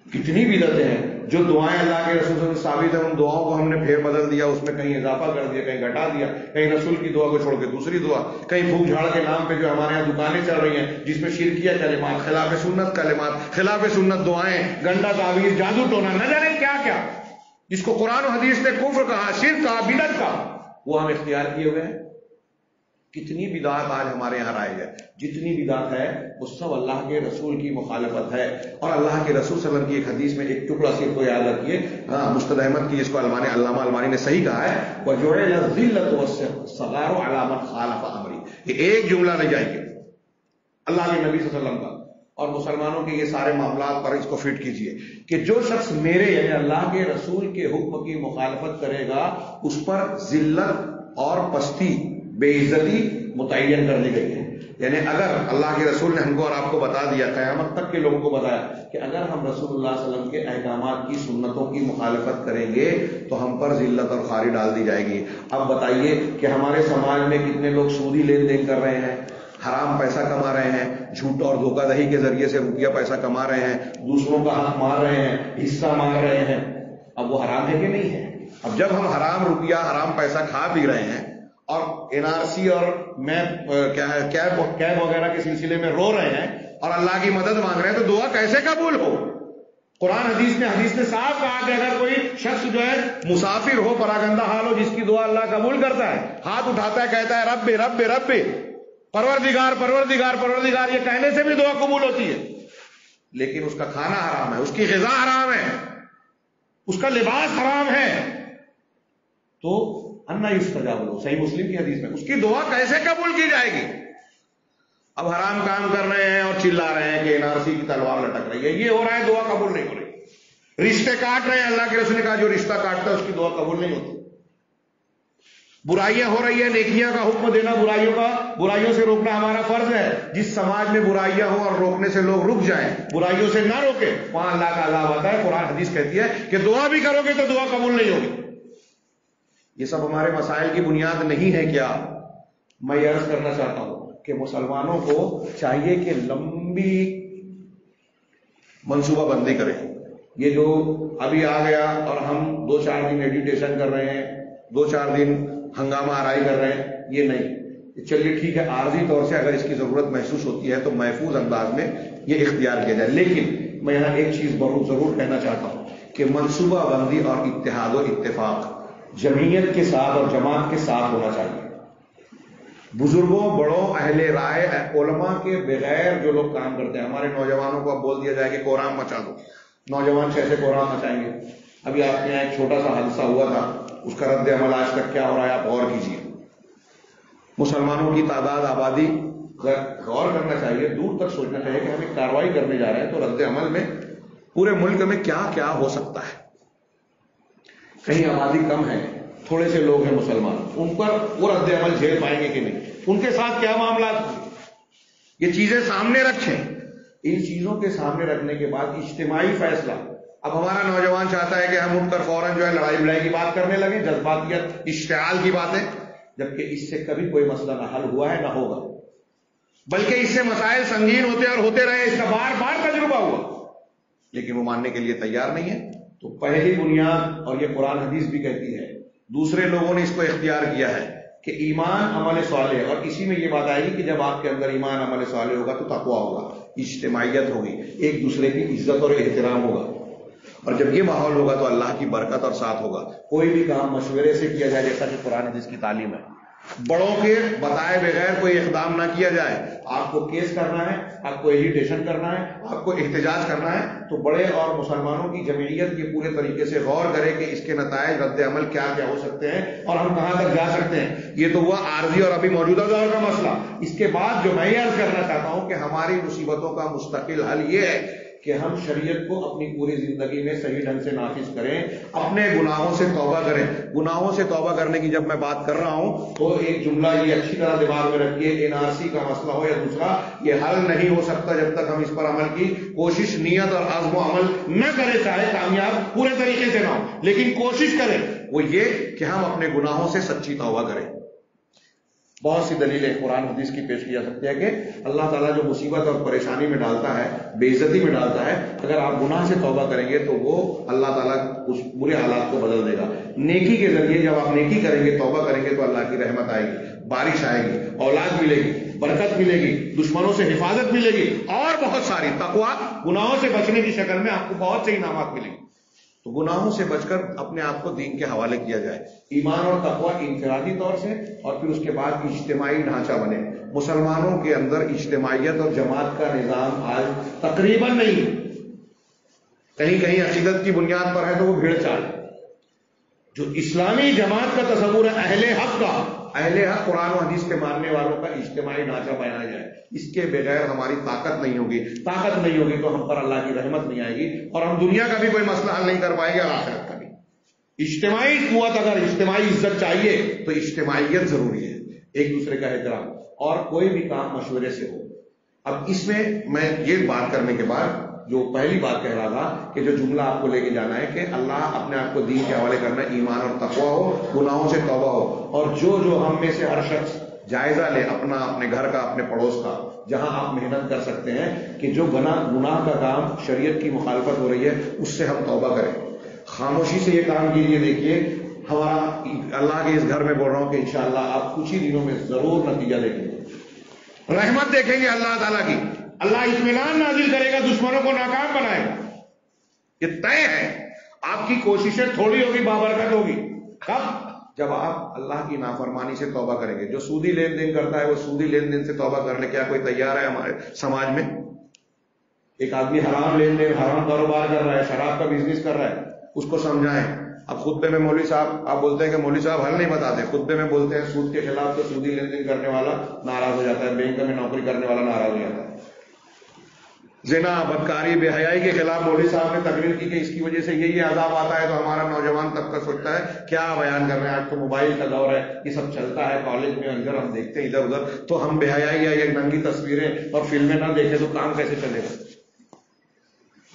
A: کتنی بدعتیں ہیں. جو دعائیں اللہ کے رسول سے ثابت ہیں, ان دعاؤں کو ہم نے پھیر بدل دیا, اس میں کہیں اضافہ کر دیا, کہیں گھٹا دیا, کہیں رسول کی دعا کو چھوڑ کے دوسری دعا, کہیں پھونک جھاڑ کے نام پہ جو ہمارے یہاں دکانیں چل رہی ہیں جس میں شرکیہ کلمات, خلاف سنت کلمات, خلاف سنت دعائیں, گنڈا تعویذ, جادو ٹونا, نہ جانے کیا کیا, جس کو قرآن و حدیث نے کفر کہا, شرک کہا, بدعت کہا, وہ ہم اختیار کیے ہوئے ہیں. کتنی بدعات آج ہمارے یہاں رائج ہے. جتنی بدعت ہے وہ سب اللہ کے رسول کی مخالفت ہے. اور اللہ کے رسول صلی اللہ علیہ وسلم کی ایک حدیث میں ایک ٹکڑا صرف کو یاد رکھیے, مستد احمد کی, جس کو علامہ البانی نے صحیح کہا ہے, وَجُعِلَ الذِّلَّةُ وَالصَّغَارُ عَلَىٰ مَنْ خَالَفَ أَمْرِي. یہ ایک جملہ لے جائیں گے اللہ کے نبی صلی اللہ علیہ وسلم کا, اور مسلمانوں کے یہ سارے معاملات پر اس کو فٹ کیجئے کہ جو شخص میرے یعنی اللہ کے رسول کے حکم کی مخالفت کرے گا, اس پر ذلت اور پستی, بے عزتی متعین کر دی گئی ہے. یعنی اگر اللہ کے رسول نے ہم کو اور آپ کو بتا دیا, قیامت تک کے لوگوں کو بتایا کہ اگر ہم رسول اللہ صلی اللہ علیہ وسلم کے احکامات کی, سنتوں کی مخالفت کریں گے تو ہم پر ذلت اور خواری ڈال دی جائے گی. اب بتائیے کہ ہمارے سماج میں کتنے لوگ سودی لین دین کر رہے ہیں, حرام پیسہ کما رہے ہیں, جھوٹ اور دھوکہ دہی کے ذریعے سے روپیہ پیسہ کما رہے ہیں, دوسروں کا حق مار رہے ہیں, حصہ مار رہے ہیں. اب وہ حرام ہے کہ نہیں ہے؟ اب جب ہم حرام روپیہ, حرام پیسہ کھا پی رہے ہیں اور NRC اور کیب وغیرہ کے سلسلے میں رو رہے ہیں اور اللہ کی مدد مانگ رہے ہیں, تو دعا کیسے قبول ہو؟ قرآن حدیث نے صاف کہا کہ اگر کوئی شخص جو ہے مسافر ہو, پراگندہ حال ہو, جس کی دعا اللہ قبول کرتا ہے, ہاتھ اٹھاتا ہے, کہتا ہے رب رب رب, پروردگار پروردگار پروردگار, یہ کہنے سے بھی دعا قبول ہوتی ہے. لیکن اس کا کھانا حرام ہے, اس کی غذا حرام ہے, اس کا لباس حرام ہے, تو انا یستجاب لہ, صحیح مسلم کی حدیث میں, اس کی دعا کیسے قبول کی جائے گی؟ اب حرام کام کر رہے ہیں اور چلا رہے ہیں کہ NRC کی تلوار لٹک رہی ہے, یہ ہو رہا ہے, دعا قبول نہیں ہو رہی. رشتے کاٹ رہے ہیں, اللہ کے رسول نے کہا جو رشتہ کاٹتا ہے اس کی دعا قبول نہیں ہوتی. برائیاں ہو رہی ہیں, نیکیاں کا حکم دینا, برائیوں سے روکنا ہمارا فرض ہے. جس سماج میں برائیاں ہوں اور روکنے سے لوگ رک جائیں, برائیوں سے نہ روکے, وہاں اللہ کا عذاب آتا ہے. قرآن حدیث کہتی ہے کہ دعا بھی کرو گے تو دعا قبول نہیں ہوگی. یہ سب ہمارے مسائل کی بنیاد نہیں ہے کیا؟ میں یہ عرض کرنا چاہتا ہوں کہ مسلمانوں کو چاہیے کہ لمبی منصوبہ بندی کریں. یہ جو ابھی آ گیا اور ہم 2-4 دن میڈیٹیشن کر رہے ہیں, 2-4 دن ہنگامہ آرائی کر رہے ہیں, یہ نہیں. چلیے ٹھیک ہے, عارضی طور سے اگر اس کی ضرورت محسوس ہوتی ہے تو محفوظ انداز میں یہ اختیار کیا جائے. لیکن میں یہاں ایک چیز ضرور کہنا چاہتا ہوں کہ منصوبہ بندی اور اتحاد و اتفاق جمعیت کے ساتھ اور جماعت کے ساتھ ہونا چاہیے. بزرگوں, بڑوں, اہل رائے, علماء کے بغیر جو لوگ کام کرتے ہیں, ہمارے نوجوانوں کو اب بول دیا جائے کہ کوہرام مچا دو, نوجوان کیسے کوہرام مچائیں گے؟ ابھی آپ کے یہاں ایک چھوٹا سا حادثہ ہوا تھا, اس کا رد عمل آج تک کیا ہو رہا ہے آپ غور کیجیے. مسلمانوں کی تعداد, آبادی, غور کرنا چاہیے, دور تک سوچنا چاہیے کہ ہم ایک کارروائی کرنے جا رہے ہیں تو رد عمل میں پورے ملک میں کیا کیا ہو سکتا ہے. کہیں آبادی کم ہے, تھوڑے سے لوگ ہیں مسلمان, ان پر وہ رد عمل جھیل پائیں گے کہ نہیں, ان کے ساتھ کیا معاملات ہوں گے, یہ چیزیں سامنے رکھیں. ان چیزوں کے سامنے رکھنے کے بعد اجتماعی فیصلہ اب ہمارا نوجوان چاہتا ہے کہ ہم اٹھ کر فوراً جو ہے لڑائی بڑائی کی بات کرنے لگیں، جذباتیت، اشتعال کی باتیں، جبکہ اس سے کبھی کوئی مسئلہ نہ حل ہوا ہے نہ ہوگا، بلکہ اس سے مسائل سنگین ہوتے اور ہوتے رہے، اس کا بار بار تجربہ ہوا، لیکن وہ ماننے کے لیے تیار نہیں ہے۔ تو پہلی بنیاد، اور یہ قرآن حدیث بھی کہتی ہے، دوسرے لوگوں نے اس کو اختیار کیا ہے کہ ایمان عمل صالح، اور اسی میں یہ بات آئے گی کہ جب آپ کے اندر ایمان عمل صالح ہوگا تو تقویٰ ہوگا، اجتماعیت ہوگی، ایک دوسرے کی عزت اور احترام ہوگا، اور جب یہ ماحول ہوگا تو اللہ کی برکت اور ساتھ ہوگا۔ کوئی بھی کام مشورے سے کیا جائے، جیسا کہ قرآن حدیث کی تعلیم ہے، بڑوں کے بتائے بغیر کوئی اقدام نہ کیا جائے۔ آپ کو کیس کرنا ہے، آپ کو ایجیٹیشن کرنا ہے، آپ کو احتجاج کرنا ہے، تو بڑے اور مسلمانوں کی جمعیت یہ پورے طریقے سے غور کرے کہ اس کے نتائج رد عمل کیا کیا ہو سکتے ہیں اور ہم کہاں تک جا سکتے ہیں۔ یہ تو ہوا عارضی اور ابھی موجودہ دور کا مسئلہ۔ اس کے بعد جو میں یہ عرض کرنا چاہتا ہوں کہ ہماری مصیبتوں کا مستقل حل یہ ہے کہ ہم شریعت کو اپنی پوری زندگی میں صحیح ڈھنگ سے نافذ کریں، اپنے گناہوں سے توبہ کریں۔ گناہوں سے توبہ کرنے کی جب میں بات کر رہا ہوں تو ایک جملہ یہ اچھی طرح دماغ میں رکھیے، NRC کا مسئلہ ہو یا دوسرا، یہ حل نہیں ہو سکتا جب تک ہم اس پر عمل کی کوشش، نیت اور عزم و عمل نہ کریں، چاہے کامیاب پورے طریقے سے نہ ہو، لیکن کوشش کریں۔ وہ یہ کہ ہم اپنے گناہوں سے سچی توبہ کریں۔ بہت سی دلیلیں قرآن حدیث کی پیش کی جا سکتی ہے کہ اللہ تعالیٰ جو مصیبت اور پریشانی میں ڈالتا ہے، بے عزتی میں ڈالتا ہے، اگر آپ گناہ سے توبہ کریں گے تو وہ اللہ تعالیٰ اس برے حالات کو بدل دے گا۔ نیکی کے ذریعے جب آپ نیکی کریں گے، توبہ کریں گے، تو اللہ کی رحمت آئے گی، بارش آئے گی، اولاد ملے گی، برکت ملے گی، دشمنوں سے حفاظت ملے گی، اور بہت ساری تقویٰ، گناہوں سے بچنے کی شکل میں آپ کو بہت سے انعامات ملیں گے۔ تو گناہوں سے بچ کر اپنے آپ کو دین کے حوالے کیا جائے، ایمان اور تقویٰ انفرادی طور سے، اور پھر اس کے بعد اجتماعی ڈھانچہ بنے۔ مسلمانوں کے اندر اجتماعیت اور جماعت کا نظام آج تقریباً نہیں، کہیں کہیں عقیدت کی بنیاد پر ہے تو وہ بھیڑ چال۔ جو اسلامی جماعت کا تصور ہے اہل حق کا، اہل حق قرآن و حدیث کے ماننے والوں کا اجتماعی ڈھانچہ بنایا جائے، اس کے بغیر ہماری طاقت نہیں ہوگی۔ طاقت نہیں ہوگی تو ہم پر اللہ کی رحمت نہیں آئے گی، اور ہم دنیا کا بھی کوئی مسئلہ حل نہیں کر پائیں گے اور آخرت کا بھی۔ اجتماعی قوت، اگر اجتماعی عزت چاہیے تو اجتماعیت ضروری ہے، ایک دوسرے کا احترام، اور کوئی بھی کام مشورے سے ہو۔ اب اس میں یہ بات کرنے کے بعد جو پہلی بات کہہ رہا تھا کہ جو جملہ آپ کو لے کے جانا ہے کہ اللہ اپنے آپ کو دین کے حوالے کرنا، ایمان اور تقویٰ ہو، گناہوں سے توبہ ہو، اور جو ہم میں سے ہر شخص جائزہ لے اپنا، اپنے گھر کا، اپنے پڑوس کا، جہاں آپ محنت کر سکتے ہیں کہ جو گناہ کا کام شریعت کی مخالفت ہو رہی ہے اس سے ہم توبہ کریں، خاموشی سے یہ کام کیجیے۔ دیکھیے ہمارا، اللہ کے اس گھر میں بول رہا ہوں کہ انشاءاللہ آپ کچھ ہی دنوں میں ضرور نتیجہ دیکھیں گے، رحمت دیکھیں گے اللہ تعالیٰ کی، اللہ اطمینان نازل کرے گا، دشمنوں کو ناکام بنائے گا۔ یہ طے ہے۔ آپ کی کوششیں تھوڑی ہوگی، بابرکت ہوگی۔ کب؟ جب آپ اللہ کی نافرمانی سے توبہ کریں گے۔ جو سودی لین دین کرتا ہے وہ سودی لین دین سے توبہ کرنے کیا کوئی تیار ہے ہمارے سماج میں؟ ایک آدمی حرام لین دین، حرام کاروبار کر رہا ہے، شراب کا بزنس کر رہا ہے، اس کو سمجھائیں۔ اب خطبے میں مولوی صاحب، آپ بولتے ہیں کہ مولوی صاحب حل نہیں بتاتے، خطبے میں بولتے ہیں سود کے خلاف، تو سودی لین دین کرنے والا ناراض ہو جاتا ہے، بینک میں نوکری کرنے والا ناراض ہو جاتا ہے۔ زنا، بدکاری، بے حیائی کے خلاف مولوی صاحب نے تقریر کی کہ اس کی وجہ سے یہ عذاب آتا ہے، تو ہمارا نوجوان طبقہ سوچتا ہے کیا بیان کر رہے ہیں، آج تو موبائل کا دور ہے، یہ سب چلتا ہے، کالج میں اندر ہم دیکھتے ہیں ادھر ادھر، تو ہم بے حیائی یا یہ ننگی تصویریں اور فلمیں نہ دیکھیں تو کام کیسے چلے گا؟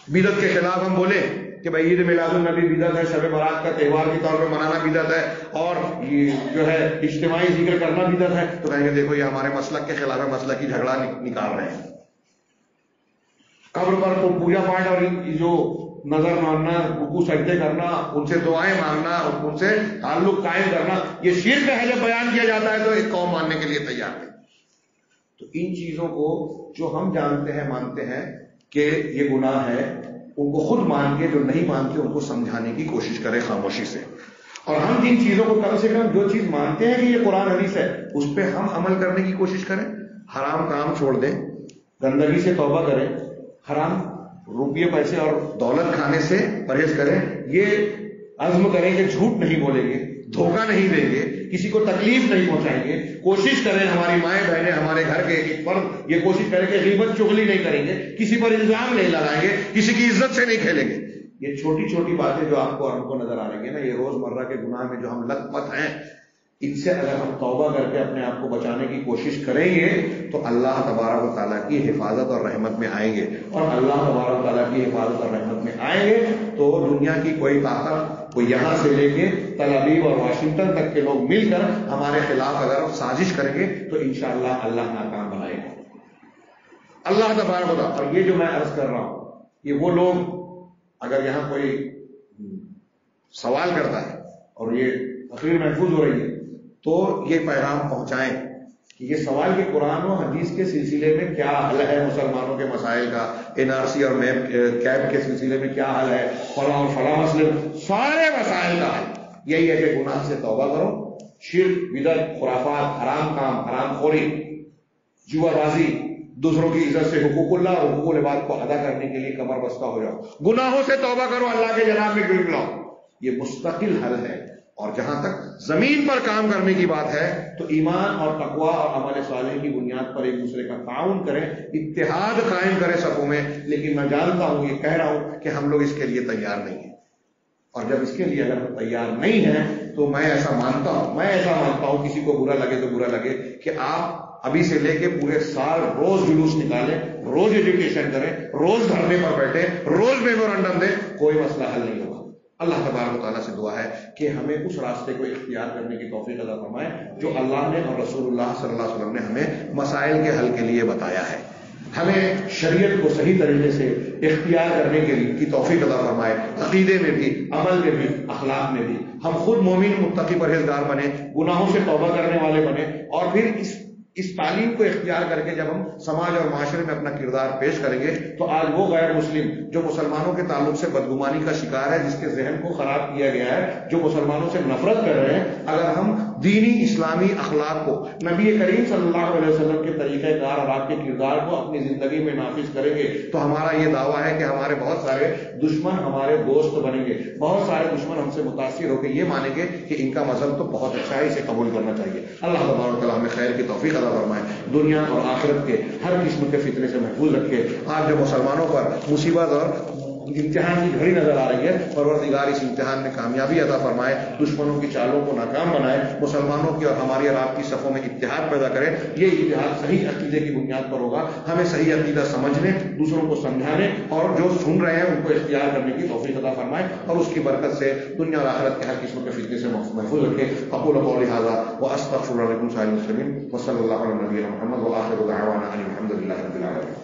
A: بدعت کے خلاف ہم بولے کہ بھائی عید میلاد النبی بدعت ہے، شب برات کا تہوار کے طور پہ منانا بدعت ہے، اور یہ جو ہے اجتماعی ذکر کرنا بدعت ہے، تو کہیں گے دیکھو یہ ہمارے مسلک کے خلاف ہے، مسلک کی جھگڑا نکال رہے ہیں۔ قبر پر کو پوجا پاٹ اور جو نظر ماننا، رکوع سجدے کرنا، ان سے دعائیں مانگنا، ان سے تعلق قائم کرنا، یہ شرک ہے جب بیان کیا جاتا ہے تو ایک قوم ماننے کے لیے تیار ہے۔ تو ان چیزوں کو جو ہم جانتے ہیں، مانتے ہیں کہ یہ گناہ ہے، ان کو خود مان کے، جو نہیں مانتے ان کو سمجھانے کی کوشش کریں خاموشی سے، اور ہم جن چیزوں کو کم سے کم جو چیز مانتے ہیں کہ یہ قرآن حدیث ہے اس پہ ہم عمل کرنے کی کوشش کریں۔ حرام کام چھوڑ دیں، گندگی سے توبہ کریں، حرام روپیے پیسے اور دولت کھانے سے پرہیز کریں، یہ عزم کریں کہ جھوٹ نہیں بولیں گے، دھوکہ نہیں دیں گے، کسی کو تکلیف نہیں پہنچائیں گے، کوشش کریں ہماری مائیں بہنیں، ہمارے گھر کے ایک فرد یہ کوشش کریں کہ غیبت چغلی نہیں کریں گے، کسی پر الزام نہیں لگائیں گے، کسی کی عزت سے نہیں کھیلیں گے۔ یہ چھوٹی چھوٹی باتیں جو آپ کو ہم کو نظر آ رہی ہیں نا، یہ روزمرہ کے گناہ میں جو ہم لت پت ہیں، ان سے اگر ہم توبہ کر کے اپنے آپ کو بچانے کی کوشش کریں گے تو اللہ تبارک و تعالیٰ کی حفاظت اور رحمت میں آئیں گے، اور اللہ تبارک و تعالیٰ کی حفاظت اور رحمت میں آئیں گے تو دنیا کی کوئی طاقت، وہ یہاں سے لے کے تل ابیب اور واشنگٹن تک کے لوگ مل کر ہمارے خلاف اگر سازش کریں گے تو انشاءاللہ اللہ ناکام بنائے گا اللہ تبارک و تعالیٰ۔ اور یہ جو میں عرض کر رہا ہوں، یہ وہ لوگ اگر یہاں کوئی سوال کرتا ہے اور یہ تقریر محفوظ ہو رہی ہے تو یہ پیغام پہنچائیں کہ یہ سوال کہ قرآن و حدیث کے سلسلے میں کیا حل ہے مسلمانوں کے مسائل کا، NRC اور کیب کے سلسلے میں کیا حل ہے، فلاں اور فلاں مسئلے، سارے مسائل کا حل یہی ہے کہ گناہ سے توبہ کرو، شرک، بدعت، خرافات، حرام کام، حرام خوری، جوا بازی، دوسروں کی عزت سے حقوق اللہ اور حقوق العباد کو ادا کرنے کے لیے کمر بستہ ہو جاؤ، گناہوں سے توبہ کرو، اللہ کے جناب میں گر لاؤ۔ یہ مستقل حل ہے۔ اور جہاں تک زمین پر کام کرنے کی بات ہے تو ایمان اور تقوی اور عمل صالح کی بنیاد پر ایک دوسرے کا تعاون کریں، اتحاد قائم کریں صفوں میں، لیکن میں جانتا ہوں، یہ کہہ رہا ہوں کہ ہم لوگ اس کے لیے تیار نہیں ہیں، اور جب اس کے لیے اگر ہم تیار نہیں ہیں تو میں ایسا مانتا ہوں کسی کو برا لگے تو برا لگے کہ آپ ابھی سے لے کے پورے سال روز جلوس نکالیں، روز ایجوکیشن کریں، روز دھرنے پر بیٹھیں، روز میمورنڈم دیں، کوئی مسئلہ حل نہیں ہوگا۔ اللہ تبارک و تعالیٰ سے دعا ہے کہ ہمیں اس راستے کو اختیار کرنے کی توفیق عطا فرمائے جو اللہ نے اور رسول اللہ صلی اللہ علیہ وسلم نے ہمیں مسائل کے حل کے لیے بتایا ہے، ہمیں شریعت کو صحیح طریقے سے اختیار کرنے کے لیے کی توفیق عطا فرمائے، عقیدے میں بھی، عمل میں بھی، اخلاق میں بھی ہم خود مومن، متقی، پرہیزگار بنے، گناہوں سے توبہ کرنے والے بنے، اور پھر اس تعلیم کو اختیار کر کے جب ہم سماج اور معاشرے میں اپنا کردار پیش کریں گے تو آج وہ غیر مسلم جو مسلمانوں کے تعلق سے بدگمانی کا شکار ہے، جس کے ذہن کو خراب کیا گیا ہے، جو مسلمانوں سے نفرت کر رہے ہیں، اگر ہم دینی اسلامی اخلاق کو، نبی کریم صلی اللہ علیہ وسلم کے طریقہ کار اور آپ کے کردار کو اپنی زندگی میں نافذ کریں گے تو ہمارا یہ دعویٰ ہے کہ ہمارے بہت سارے دشمن ہمارے دوست بنیں گے، بہت سارے دشمن ہم سے متاثر ہو کے یہ مانیں گے کہ ان کا مذہب تو بہت اچھا ہے، اسے قبول کرنا چاہیے۔ اللہ تبارک و تعالیٰ ہمیں خیر کی توفیق عطا فرمائے، دنیا اور آخرت کے ہر قسم کے فتنے سے محفوظ رکھے۔ آج جو مسلمانوں پر مصیبت اور امتحان کی گھڑی نظر آ رہی ہے، پروردگار اس امتحان میں کامیابی عطا فرمائے، دشمنوں کی چالوں کو ناکام بنائے، مسلمانوں کی اور ہماری اور آپ کی صفوں میں اتحاد پیدا کرے۔ یہ اتحاد صحیح عقیدے کی بنیاد پر ہوگا، ہمیں صحیح عقیدہ سمجھنے، دوسروں کو سمجھانے اور جو سن رہے ہیں ان کو اختیار کرنے کی توفیق عطا فرمائے، اور اس کی برکت سے دنیا اور آخرت کے ہر قسم کے فتنے سے محفوظ رکھے۔ اقول قولی ھذا واستغفر اللہ لکم سائر المسلمین، وصلی اللہ علی نبینا محمد وآخر دعوانا ان الحمد للہ رب العالمین۔